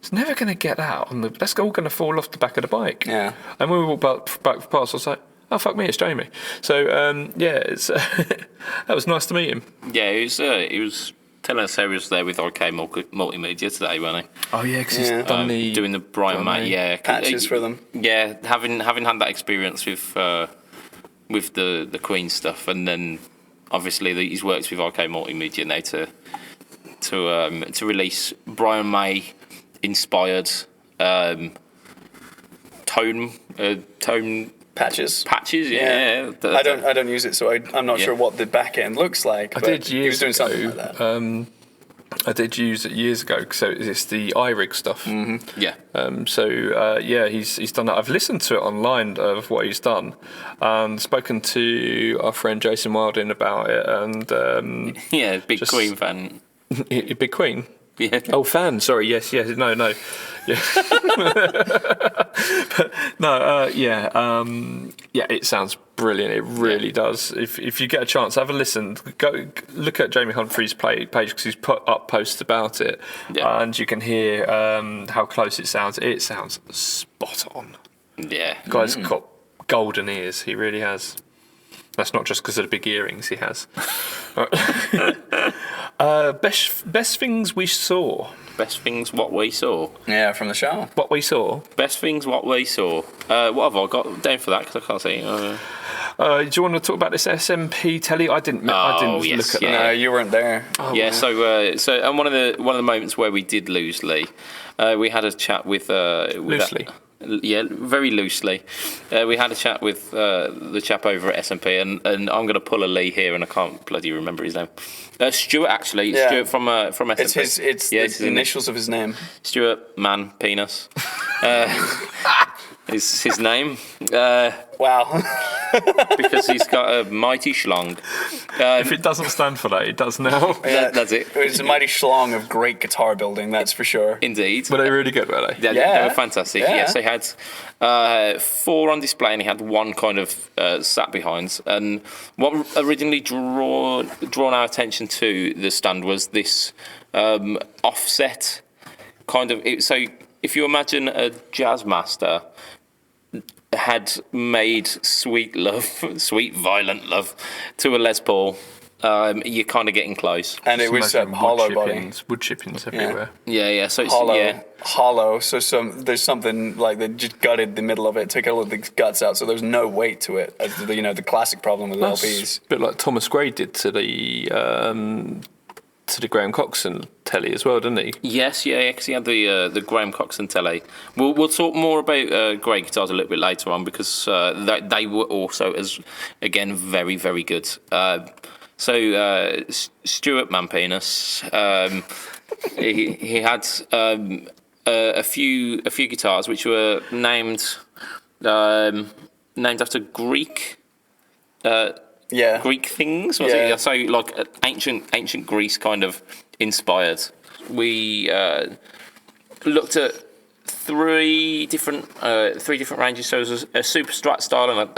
it's never going to get out. That's all going to fall off the back of the bike. Yeah. And when we walked back past, I was like, oh, fuck me, it's Jamie. So, it's that was nice to meet him. Yeah, he was telling us how he was there with OK Multimedia today, wasn't he? Oh, yeah, because he's done doing the Brian May, patches for them. Yeah, having had that experience with the Queen stuff, and then obviously he's worked with OK Multimedia now to release Brian May inspired tone Patches. Yeah. I don't use it, so I'm not sure what the back end looks like. I did he was doing something like that. I did use it years ago, so it's the iRig stuff. Mm-hmm. Yeah. He's done that. I've listened to it online of what he's done, and spoken to our friend Jason Wilding about it, and big Queen fan. Big Queen. Yeah. Oh, fan. Sorry. Yes. No. Yeah. But no. It sounds brilliant. It really does. If you get a chance, have a listen. Go look at Jamie Humphrey's page because he's put up posts about it, and you can hear how close it sounds. It sounds spot on. Yeah. Guy's got golden ears. He really has. That's not just because of the big earrings he has. Best things we saw. Best things what we saw. Yeah, from the show. What we saw. Best things what we saw. What have I got down for that? Because I can't see. Do you want to talk about this SMP telly? I didn't look at that. No, you weren't there. Oh, yeah. So and one of the moments where we did lose Lee, we had a chat with loosely. Very loosely. We had a chat with the chap over at SMP, and I'm going to pull a Lee here, and I can't bloody remember his name. Stuart, actually. Yeah. Stuart from SMP. It's the initials of his name. Stuart Man Penis. Is his name. Wow. Because he's got a mighty schlong. If it doesn't stand for that, it does now. That's it. It's a mighty schlong of great guitar building, that's for sure. Indeed. Were they really good, were they? They were fantastic. Yeah. Yes, they had 4 on display, and he had 1 kind of sat behind. And what originally drawn our attention to the stand was this offset kind of. So if you imagine a jazz master had made sweet violent love to a Les Paul, you're kind of getting close. And it was hollow body. Wood chippings everywhere. Yeah. So it's hollow. So there's something like they just gutted the middle of it, took all of the guts out, so there's no weight to it. The classic problem with LPs. A bit like Thomas Gray did to the Graham Coxon telly as well, didn't he? Yes, because he had the Graham Coxon telly. We'll talk more about Gray guitars a little bit later on, because they were also very, very good. Stuart Manpenis, he had a few guitars which were named after Greek. Greek things, was it? So like ancient Greece kind of inspired. We looked at 3 different ranges. So it was a super strat style, and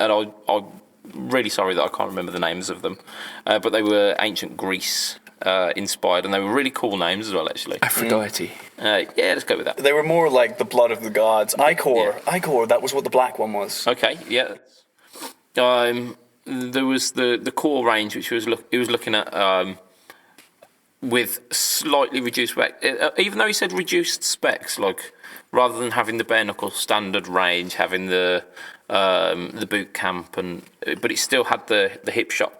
I'm really sorry that I can't remember the names of them, but they were ancient Greece inspired, and they were really cool names as well, actually. Aphrodite. Let's go with that. They were more like the blood of the gods. Icor, that was what the black one was. Okay, yeah. There was the core range, which he was looking at with slightly reduced spec. Even though he said reduced specs, like rather than having the bare knuckle standard range, having the boot camp, but it still had the hip shot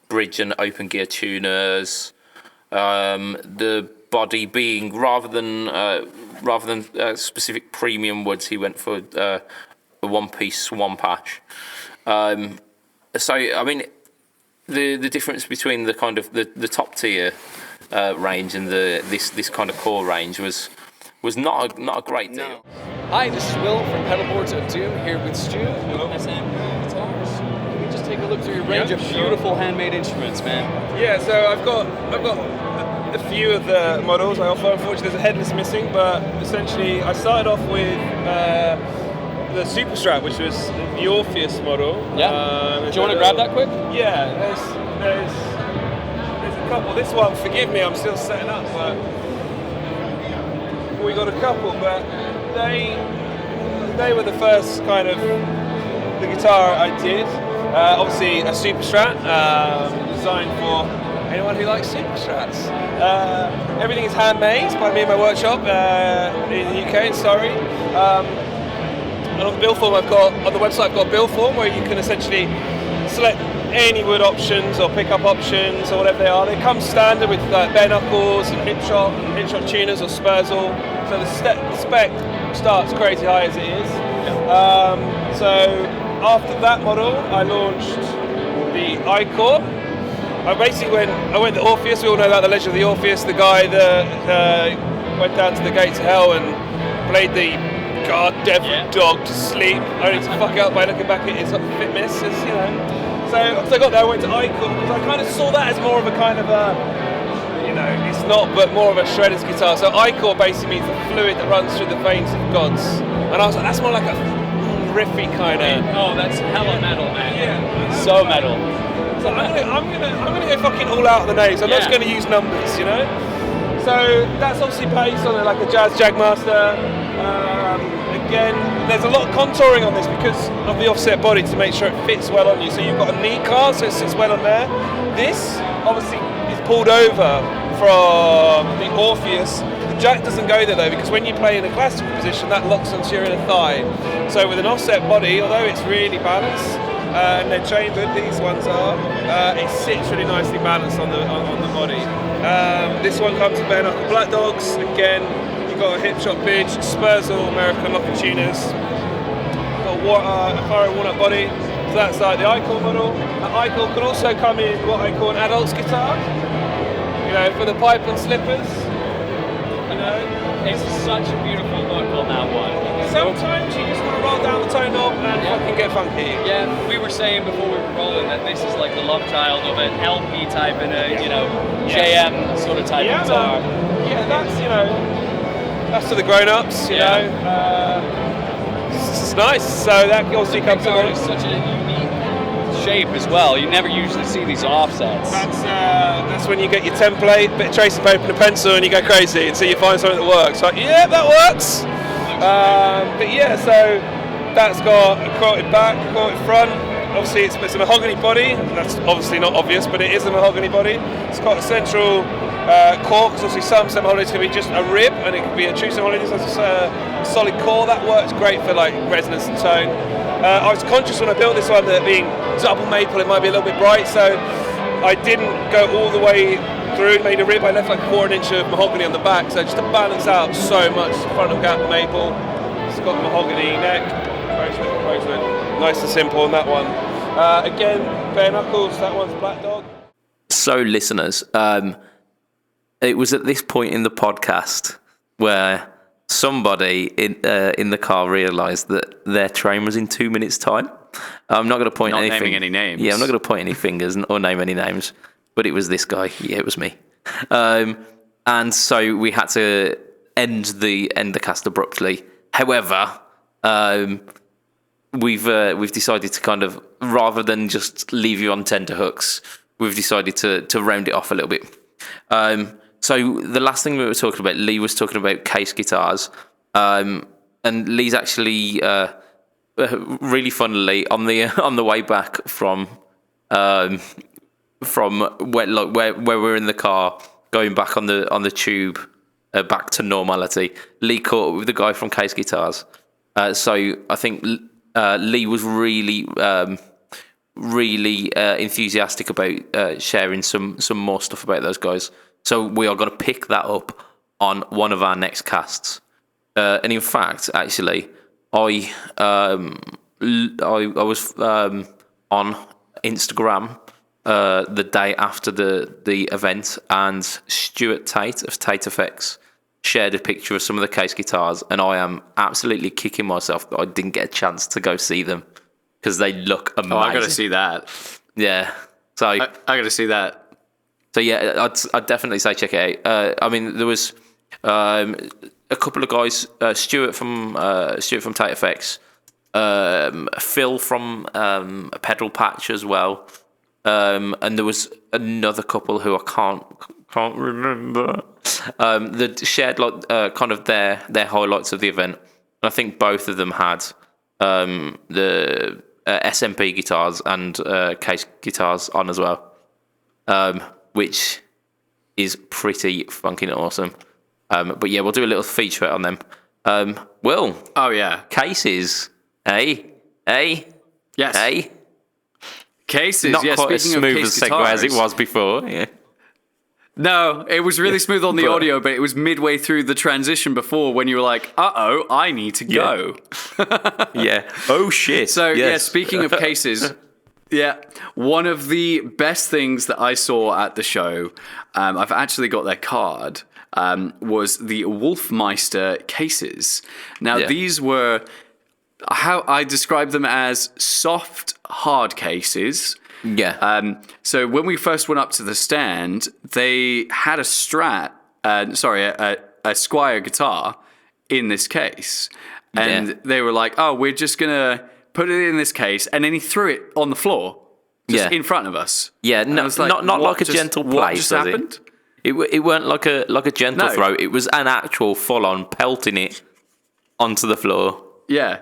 bridge and open gear tuners. The body being rather than specific premium woods, he went for a one-piece swan patch. The difference between the kind of the top tier range and this kind of core range was not a great deal. No. Hi, this is Will from Pedalboards of Doom here with Stu. Hello. SMP Guitars. Can we just take a look through your range of beautiful handmade instruments, man? Yeah, so I've got a few of the models I offer. Unfortunately, there's a headless missing, but essentially I started off with the Super Strat, which was the Orpheus model. Yeah. Do you want to grab that quick? Yeah. There's a couple. This one, forgive me, I'm still setting up, but we got a couple. But they were the first kind of the guitar I did. Obviously, a Super Strat designed for anyone who likes Super Strats. Everything is handmade by me in my workshop in the UK, in Surrey. And on the build form, on the website, I've got a build form where you can essentially select any wood options or pickup options or whatever they are. They come standard with bare knuckles and hip shot tuners or Spurzal. So the spec starts crazy high as it is. So after that model, I launched the I-Core. I basically went to Orpheus. We all know about the legend of the Orpheus, the guy that went down to the gates of hell and played the goddamn dog to sleep, only to fuck up by looking back at his fit misses, you know. So I got there, I went to I-Core because I kind of saw that as more of a kind of a, you know, it's not, but more of a shredder's guitar. So I-Core basically means the fluid that runs through the veins of gods. And I was like, that's more like a riffy kind of. Oh, that's hella metal, man. Yeah. So metal. So I'm gonna go fucking all out on the nose. I'm not just gonna use numbers, you know. So that's obviously based on like a Jazz Jagmaster. Again, there's a lot of contouring on this because of the offset body to make sure it fits well on you. So you've got a knee card, so it sits well on there. This obviously is pulled over from the Orpheus. The jack doesn't go there though, because when you play in a classical position, that locks onto your inner thigh. So with an offset body, although it's really balanced, and they're chambered, these ones are, it sits really nicely balanced on the body. This one comes with bare knuckle black dogs. Again, you've got a hip shot bridge, Spurzal American locker tuners, got a Faro walnut body. So that's like the I-Core model. The I-Core could also come in what I call an adult's guitar, you know, for the pipe and slippers. You know, it's such a beautiful look on that one. Sometimes you just want to roll down the tone knob and fucking get funky. Yeah, we were saying before we were rolling that this is like the love child of an LP type and a, you know, JM sort of type of guitar. Yeah, that's, you know, that's for the grown-ups, you know. It's nice. So that obviously comes along. It's such a unique shape as well. You never usually see these offsets. That's when you get your template, bit of tracing paper and a pencil, and you go crazy until you find something that works. Like, yeah, that works. But yeah, so that's got a quilted back, a quilted front. Obviously, it's a mahogany body. That's obviously not obvious, but it is a mahogany body. It's got a central core, because obviously some mahogany can be just a rib, and it can be a true mahogany, so it's a solid core. That works great for like resonance and tone. I was conscious when I built this one that being double maple, it might be a little bit bright, so I didn't go all the way through and made a rib. I left like a 1/4 inch of mahogany on the back, so just to balance out so much frontal gap maple. It's got mahogany neck, rosewood, nice and simple on that one. Again, bare knuckles, that one's black dog. So listeners, it was at this point in the podcast where somebody in the car realised that their train was in 2 minutes' time. I'm not going to point naming any names. Yeah, I'm not going to point any fingers or name any names. But it was this guy. Yeah, it was me. And so we had to end the cast abruptly. However, we've decided to kind of, rather than just leave you on tenterhooks, we've decided to round it off a little bit. So the last thing we were talking about, Lee was talking about case guitars, and Lee's actually really funnily on the way back from where we're in the car going back on the tube back to normality. Lee caught up with the guy from Case Guitars, so I think Lee was really enthusiastic about sharing some more stuff about those guys. So we are going to pick that up on one of our next casts. And in fact, actually, I was on Instagram the day after the event, and Stuart Tate of Tate Effects shared a picture of some of the Case guitars, and I am absolutely kicking myself that I didn't get a chance to go see them because they look amazing. Oh, I got to see that. Yeah, so I got to see that. So yeah, I'd definitely say check it out. I mean, there was a couple of guys, Stuart from Tate Effects, Phil from Pedal Patch as well. and there was another couple who I can't remember that shared kind of their highlights of the event. I think both of them had the SMP guitars and case guitars on as well, which is pretty fucking awesome. But yeah, we'll do a little feature on them. Will. Oh yeah. Cases. Yes. Cases. Not yeah, quite as speaking smooth of a case segue guitars, as it was before. Yeah. No, it was really smooth on the But- audio, but it was midway through the transition before when you were like, "Uh-oh, I need to go." Yeah. Oh shit. So yeah, Yes. speaking of cases, yeah, one of the best things that I saw at the show, I've actually got their card, was the Wolfmeister cases. Now Yeah. these were how I describe them as soft hard cases. Yeah. So when we first went up to the stand, they had a a Squire guitar in this case. And they were like, oh, we're just going to put it in this case. And then he threw it on the floor just in front of us. Yeah, And I no, was like, not what like a just- gentle what place, just was happened? It weren't like a gentle No. throw. It was an actual full-on pelting it onto the floor. Yeah.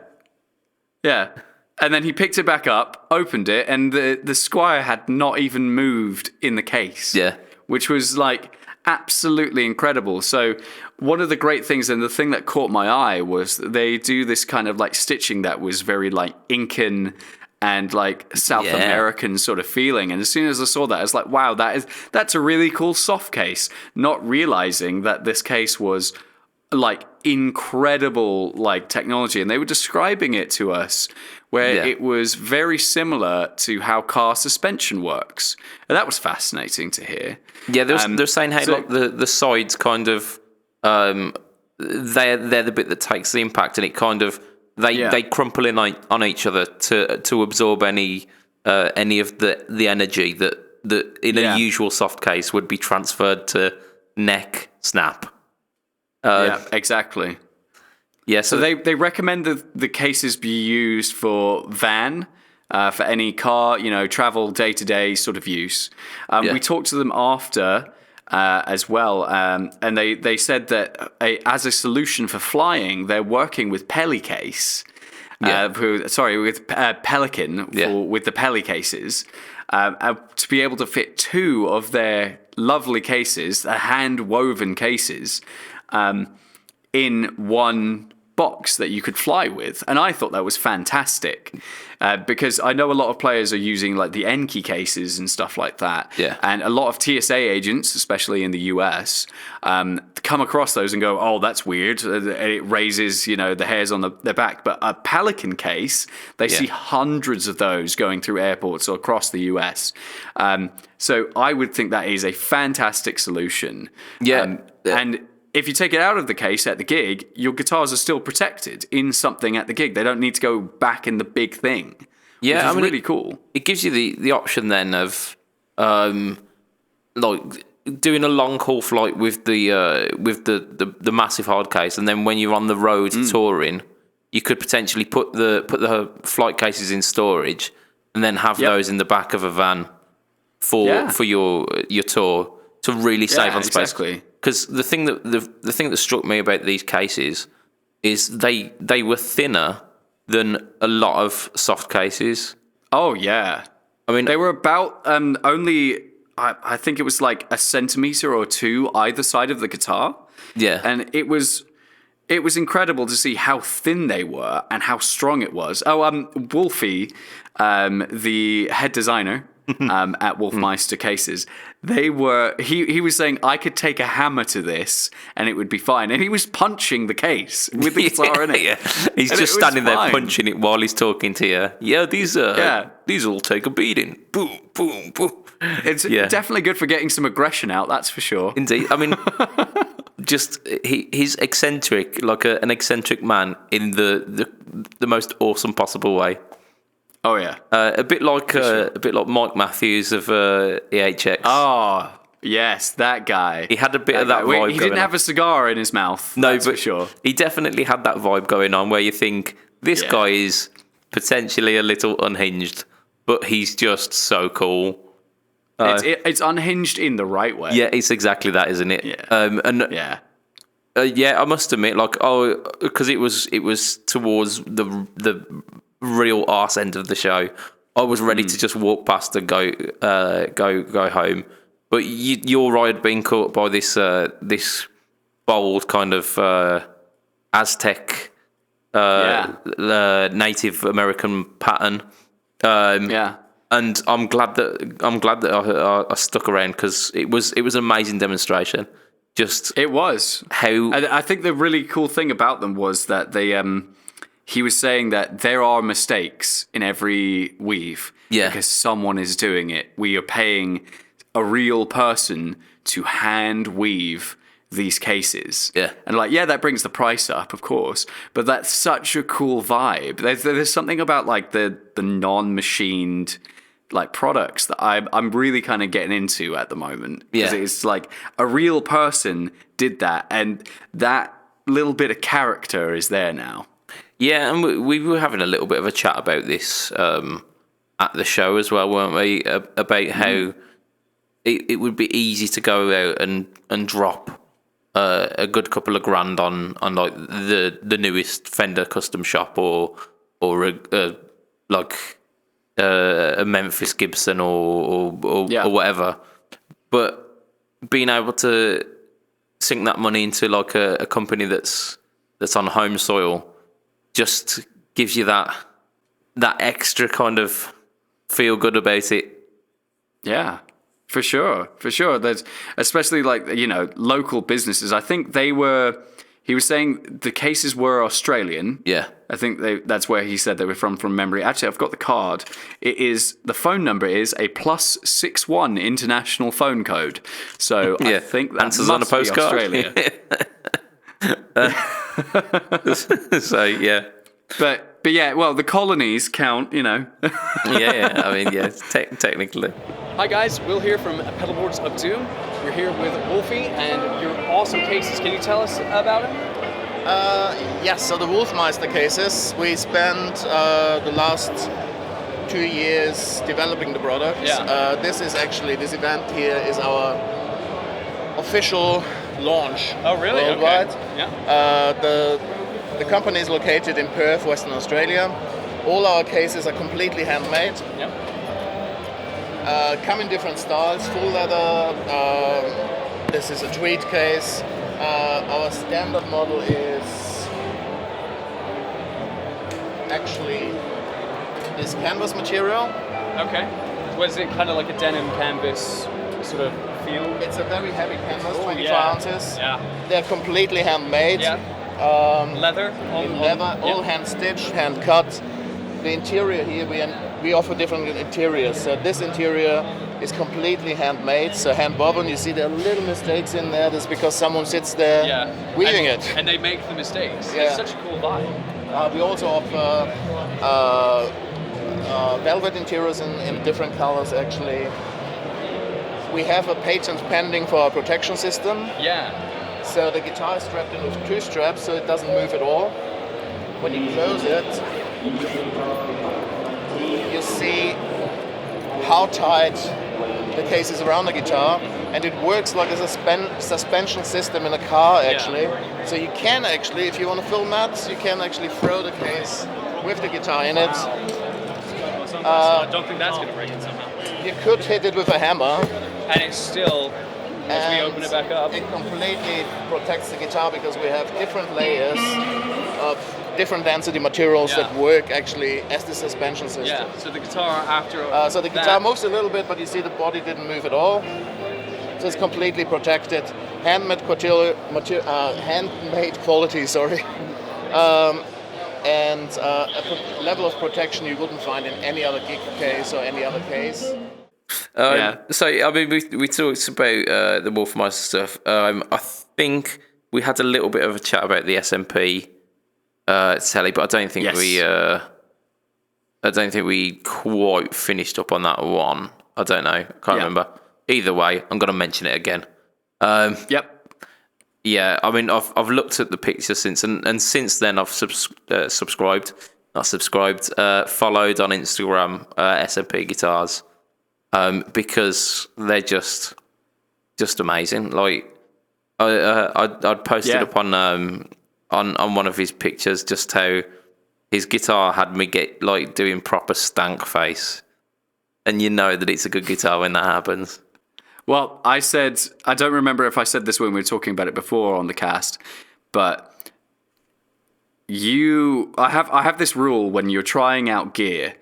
Yeah. And then he picked it back up, opened it, and the Squire had not even moved in the case. Yeah. Which was like absolutely incredible. So one of the great things, and the thing that caught my eye, was they do this kind of like stitching that was very like Incan and like South American sort of feeling. And as soon as I saw that, I was like, wow, that's a really cool soft case. Not realizing that this case was like incredible like technology, and they were describing it to us where it was very similar to how car suspension works, and that was fascinating to hear. Yeah, they're saying how like the sides kind of they're the bit that takes the impact, and it kind of they crumple in on each other to absorb any of the energy that in a usual soft case would be transferred to neck snap. Yeah, exactly. Yeah, so they recommend that the cases be used for van, for any car, travel day-to-day sort of use. We talked to them after as well, and they said that as a solution for flying, they're working with Pelicase, with Pelican with the Peli cases, to be able to fit two of their lovely cases, the hand-woven cases, in one box that you could fly with. And I thought that was fantastic, because I know a lot of players are using like the Enki cases and stuff like that. Yeah. And a lot of TSA agents, especially in the US, come across those and go, oh, that's weird. It raises, the hairs on their back. But a Pelican case, they see hundreds of those going through airports or across the US. So I would think that is a fantastic solution. Yeah. And if you take it out of the case at the gig, your guitars are still protected in something at the gig. They don't need to go back in the big thing. Yeah, which is really cool. It gives you the option then of like doing a long haul flight with the massive hard case, and then when you're on the road touring, you could potentially put the flight cases in storage, and then have those in the back of a van for your tour to really save on space. Exactly. Because the thing that struck me about these cases is they were thinner than a lot of soft cases. Oh yeah, I mean they were about only I think it was like a centimeter or two either side of the guitar. Yeah, and it was incredible to see how thin they were and how strong it was. Oh, Wolfie, the head designer. At Wolfmeister Cases, he was saying I could take a hammer to this and it would be fine, and he was punching the case with the guitar in it. Yeah. He's just standing there punching it while he's talking to you. Yeah, these will take a beating. Boom, boom, boom. It's definitely good for getting some aggression out. That's for sure. Indeed, I mean, just he's eccentric, like an eccentric man in the most awesome possible way. Oh yeah, a bit like Mike Matthews of EHX. Oh yes, that guy. He had a bit of that vibe. He didn't have a cigar in his mouth. No, but for sure, he definitely had that vibe going on where you think this guy is potentially a little unhinged, but he's just so cool. It's unhinged in the right way. Yeah, it's exactly that, isn't it? Yeah. I must admit, because it was towards the real arse end of the show. I was ready to just walk past and go home. But you're right, being caught by this bold kind of Aztec Native American pattern. And I'm glad that I stuck around because it was an amazing demonstration. It was how I think the really cool thing about them was that they he was saying that there are mistakes in every weave because someone is doing it. We are paying a real person to hand weave these cases. And that brings the price up, of course, but that's such a cool vibe. There's something about the non-machined products that I'm really kind of getting into at the moment. Because it's a real person did that, and that little bit of character is there now. Yeah, and we were having a little bit of a chat about this at the show as well, weren't we? About how it would be easy to go out and drop a good couple of grand on the newest Fender custom shop or a Memphis Gibson or whatever, but being able to sink that money into a company that's on home soil just gives you that extra kind of feel good about it. Yeah, for sure. There's especially local businesses. I think he was saying the cases were Australian. Yeah. I think that's where he said they were from memory. Actually, I've got the card. The phone number is a +61 international phone code. So I think that answers on a postcard. Australia. So yeah. But yeah, well, the colonies count, yeah. I mean, yeah, technically. Hi guys, Will here from Pedalboards of Doom. We're here with Wolfie and your awesome cases. Can you tell us about it? Yes, so the Wolfmeister cases, we spent the last 2 years developing the product. Yeah. This event here is our official launch. Oh really? Worldwide. Okay. Yeah. The company is located in Perth, Western Australia. All our cases are completely handmade. Yep. Come in different styles, full leather. This is a tweed case. Our standard model is actually this canvas material. Okay. Was it kind of like a denim canvas sort of feel? It's a very heavy canvas, 24 ounces. Yeah. They're completely handmade. Yeah. Leather? All hand stitched, hand cut. The interior here, we offer different interiors. So this interior is completely handmade, so hand woven. You see there are little mistakes in there. That's because someone sits there weaving it. And they make the mistakes. Yeah. It's such a cool vibe. We also offer velvet interiors in different colors, actually. We have a patent pending for our protection system. Yeah. So the guitar is strapped in with 2 straps, so it doesn't move at all. When you close it, you see how tight the case is around the guitar, and it works like a suspension system in a car, actually. Yeah. So you can actually, if you want to film that, you can actually throw the case with the guitar in it. I don't think that's going to break it somehow. You could hit it with a hammer. And it's still, as we open it back up, it completely protects the guitar because we have different layers of different density materials that work actually as the suspension system. Yeah, so the guitar after so the guitar moves a little bit, but you see the body didn't move at all. So it's completely protected. Handmade quality, sorry. And a level of protection you wouldn't find in any other Geek case or any other case. So, I mean, we talked about the Wolfmeister stuff. I think we had a little bit of a chat about the SMP telly, but I don't think we quite finished up on that one. I don't know. I can't remember. Either way, I'm going to mention it again. Yep. Yeah, I mean, I've looked at the picture since, and since then I've followed on Instagram SMP Guitars. because they're just amazing. Like I'd posted up on one of his pictures just how his guitar had me get like doing proper stank face, and you know that it's a good guitar when that happens. Well, I don't remember if I said this when we were talking about it before on the cast, but I have this rule when you're trying out gear,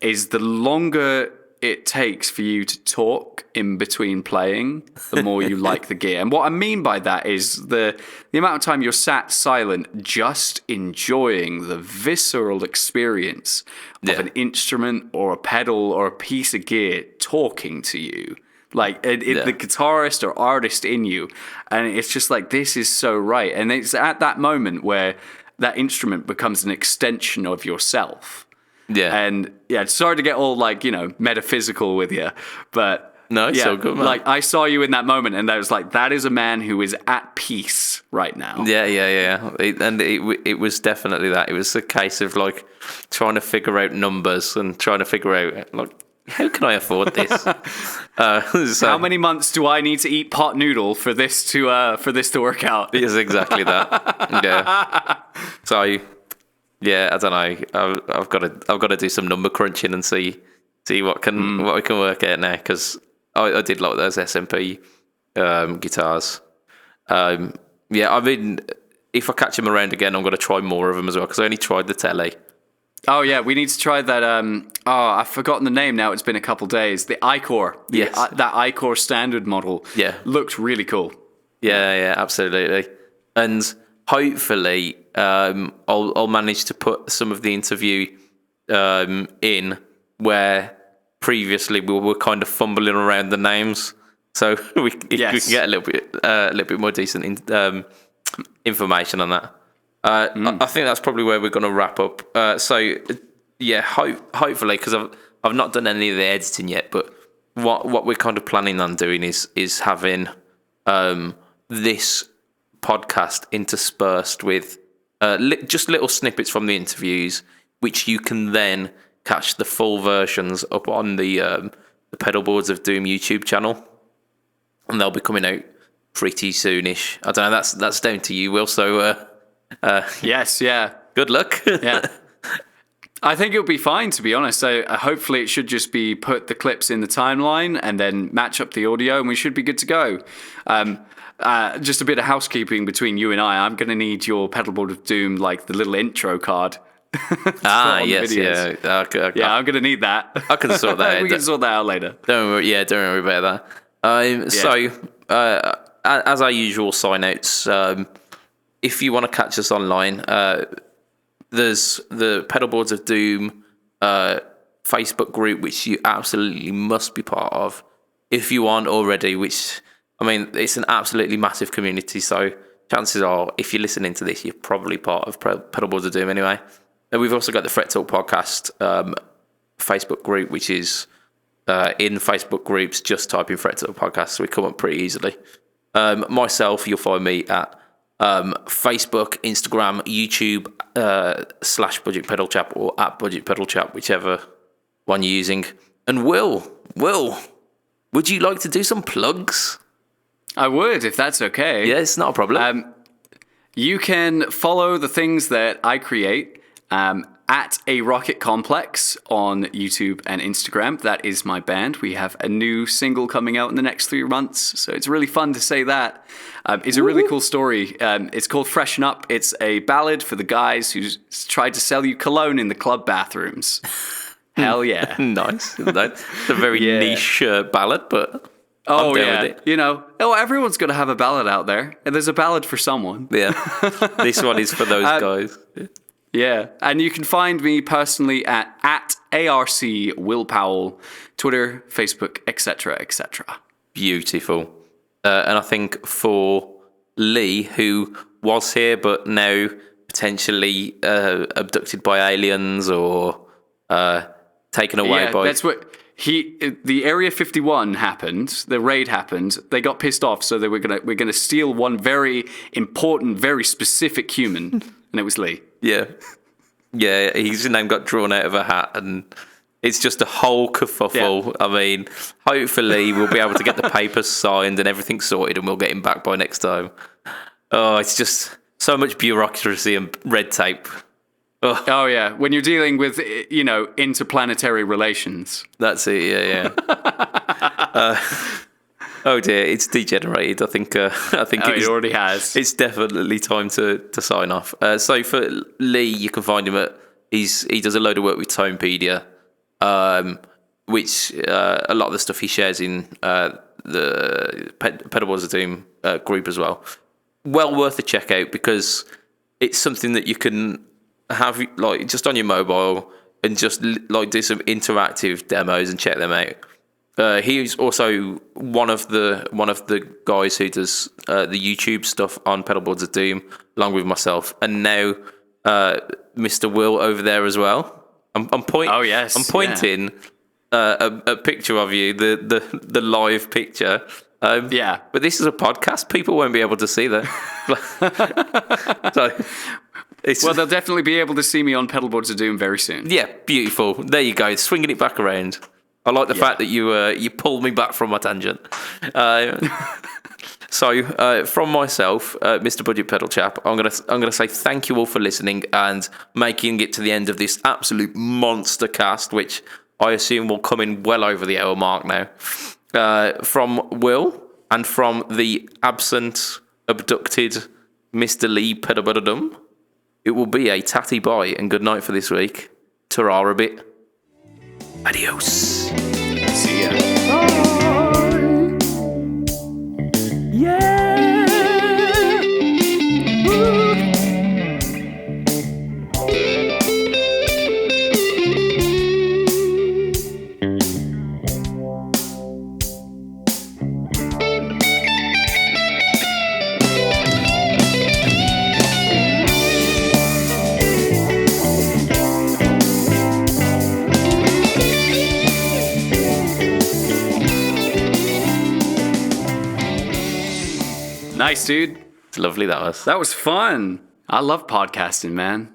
is the longer it takes for you to talk in between playing, the more you like the gear. And what I mean by that is the amount of time you're sat silent, just enjoying the visceral experience of an instrument or a pedal or a piece of gear talking to you. Like the guitarist or artist in you. And it's just like, this is so right. And it's at that moment where that instrument becomes an extension of yourself. Yeah. And sorry to get all like, metaphysical with you, but no, it's so good, man. Like I saw you in that moment and I was like, that is a man who is at peace right now. Yeah. It was definitely that. It was a case of like trying to figure out numbers and trying to figure out like, how can I afford this? So, how many months do I need to eat pot noodle for this to work out? It's exactly that. Yeah. So, yeah, I don't know. I've got to do some number crunching and see what we can work out now, because I did like those SMP guitars. Yeah, I mean, if I catch them around again, I'm going to try more of them as well, because I only tried the Tele. Oh yeah, we need to try that. I've forgotten the name now. It's been a couple days. The iCore. Yes. That iCore standard model. Yeah. Looked really cool. Yeah, absolutely. And hopefully, I'll manage to put some of the interview in where previously we were kind of fumbling around the names, so we can get a little bit more decent information on that. I think that's probably where we're going to wrap up. So, yeah, hopefully, because I've not done any of the editing yet, but what we're kind of planning on doing is having this podcast interspersed with just little snippets from the interviews, which you can then catch the full versions up on the Pedalboards of Doom YouTube channel, and they'll be coming out pretty soonish. I don't know. That's down to you, Will. So. Yes, yeah. Good luck. Yeah. I think it'll be fine, to be honest. So hopefully it should just be put the clips in the timeline and then match up the audio, and we should be good to go. Just a bit of housekeeping between you and I'm going to need your Pedalboard of Doom, like the little intro card. Yes, yeah. Okay. Yeah, I'm going to need that. I can sort that out. We can sort that out later. Don't worry about that. So, as our usual sign-outs, if you want to catch us online, there's the Pedalboards of Doom Facebook group, which you absolutely must be part of if you aren't already, which, I mean, it's an absolutely massive community, so chances are, if you're listening to this, you're probably part of Pedalboards of Doom anyway. And we've also got the Fret Talk Podcast Facebook group, which is in Facebook groups, just type in Fret Talk Podcast, so we come up pretty easily. Myself, you'll find me at Facebook, Instagram, YouTube, /BudgetPedalChap or at BudgetPedalChap, whichever one you're using. And Will, would you like to do some plugs? I would, if that's okay. Yeah, it's not a problem. You can follow the things that I create at A Rocket Complex on YouTube and Instagram. That is my band. We have a new single coming out in the next 3 months, so it's really fun to say that. It's a really cool story. It's called Freshen Up. It's a ballad for the guys who tried to sell you cologne in the club bathrooms. Hell yeah. Nice. It's a very niche ballad, but I'm down with it. Everyone's going to have a ballad out there, and there's a ballad for someone. Yeah. This one is for those guys. Yeah, and you can find me personally at ARC Will Powell, Twitter, Facebook, etc., etc. Beautiful. And I think for Lee, who was here but now potentially abducted by aliens or taken away by... that's what... The Area 51 happened, the raid happened, they got pissed off, so we're gonna steal one very important, very specific human, and it was Lee. Yeah, his name got drawn out of a hat, and It's just a whole kerfuffle. I mean, hopefully we'll be able to get the papers signed and everything sorted, and we'll get him back by next time. Oh, it's just so much bureaucracy and red tape. Oh yeah, when you're dealing with interplanetary relations. That's it. Yeah. Oh dear, it's degenerated. I think it already has. It's definitely time to sign off. So for Lee, you can find him at he does a load of work with Tonepedia, which a lot of the stuff he shares in the Pedalboards of Doom group as well. Well worth a check out because it's something that you can have like just on your mobile and just like do some interactive demos and check them out. He's also one of the guys who does the YouTube stuff on Pedalboards of Doom, along with myself, and now Mr. Will over there as well. I'm pointing a picture of you, the live picture. But this is a podcast; people won't be able to see that. So they'll definitely be able to see me on Pedalboards of Doom very soon. Yeah, beautiful. There you go, swinging it back around. I like the fact that you pulled me back from my tangent. So from myself, Mr. Budget Pedal Chap, I'm gonna say thank you all for listening and making it to the end of this absolute monster cast, which I assume will come in well over the hour mark now. From Will and from the absent, abducted Mr. Lee Pedabudadum, it will be a tatty bye and good night for this week. Ta-ra a bit. Adios. See ya. Nice, dude. It's lovely, that was. That was fun. I love podcasting, man.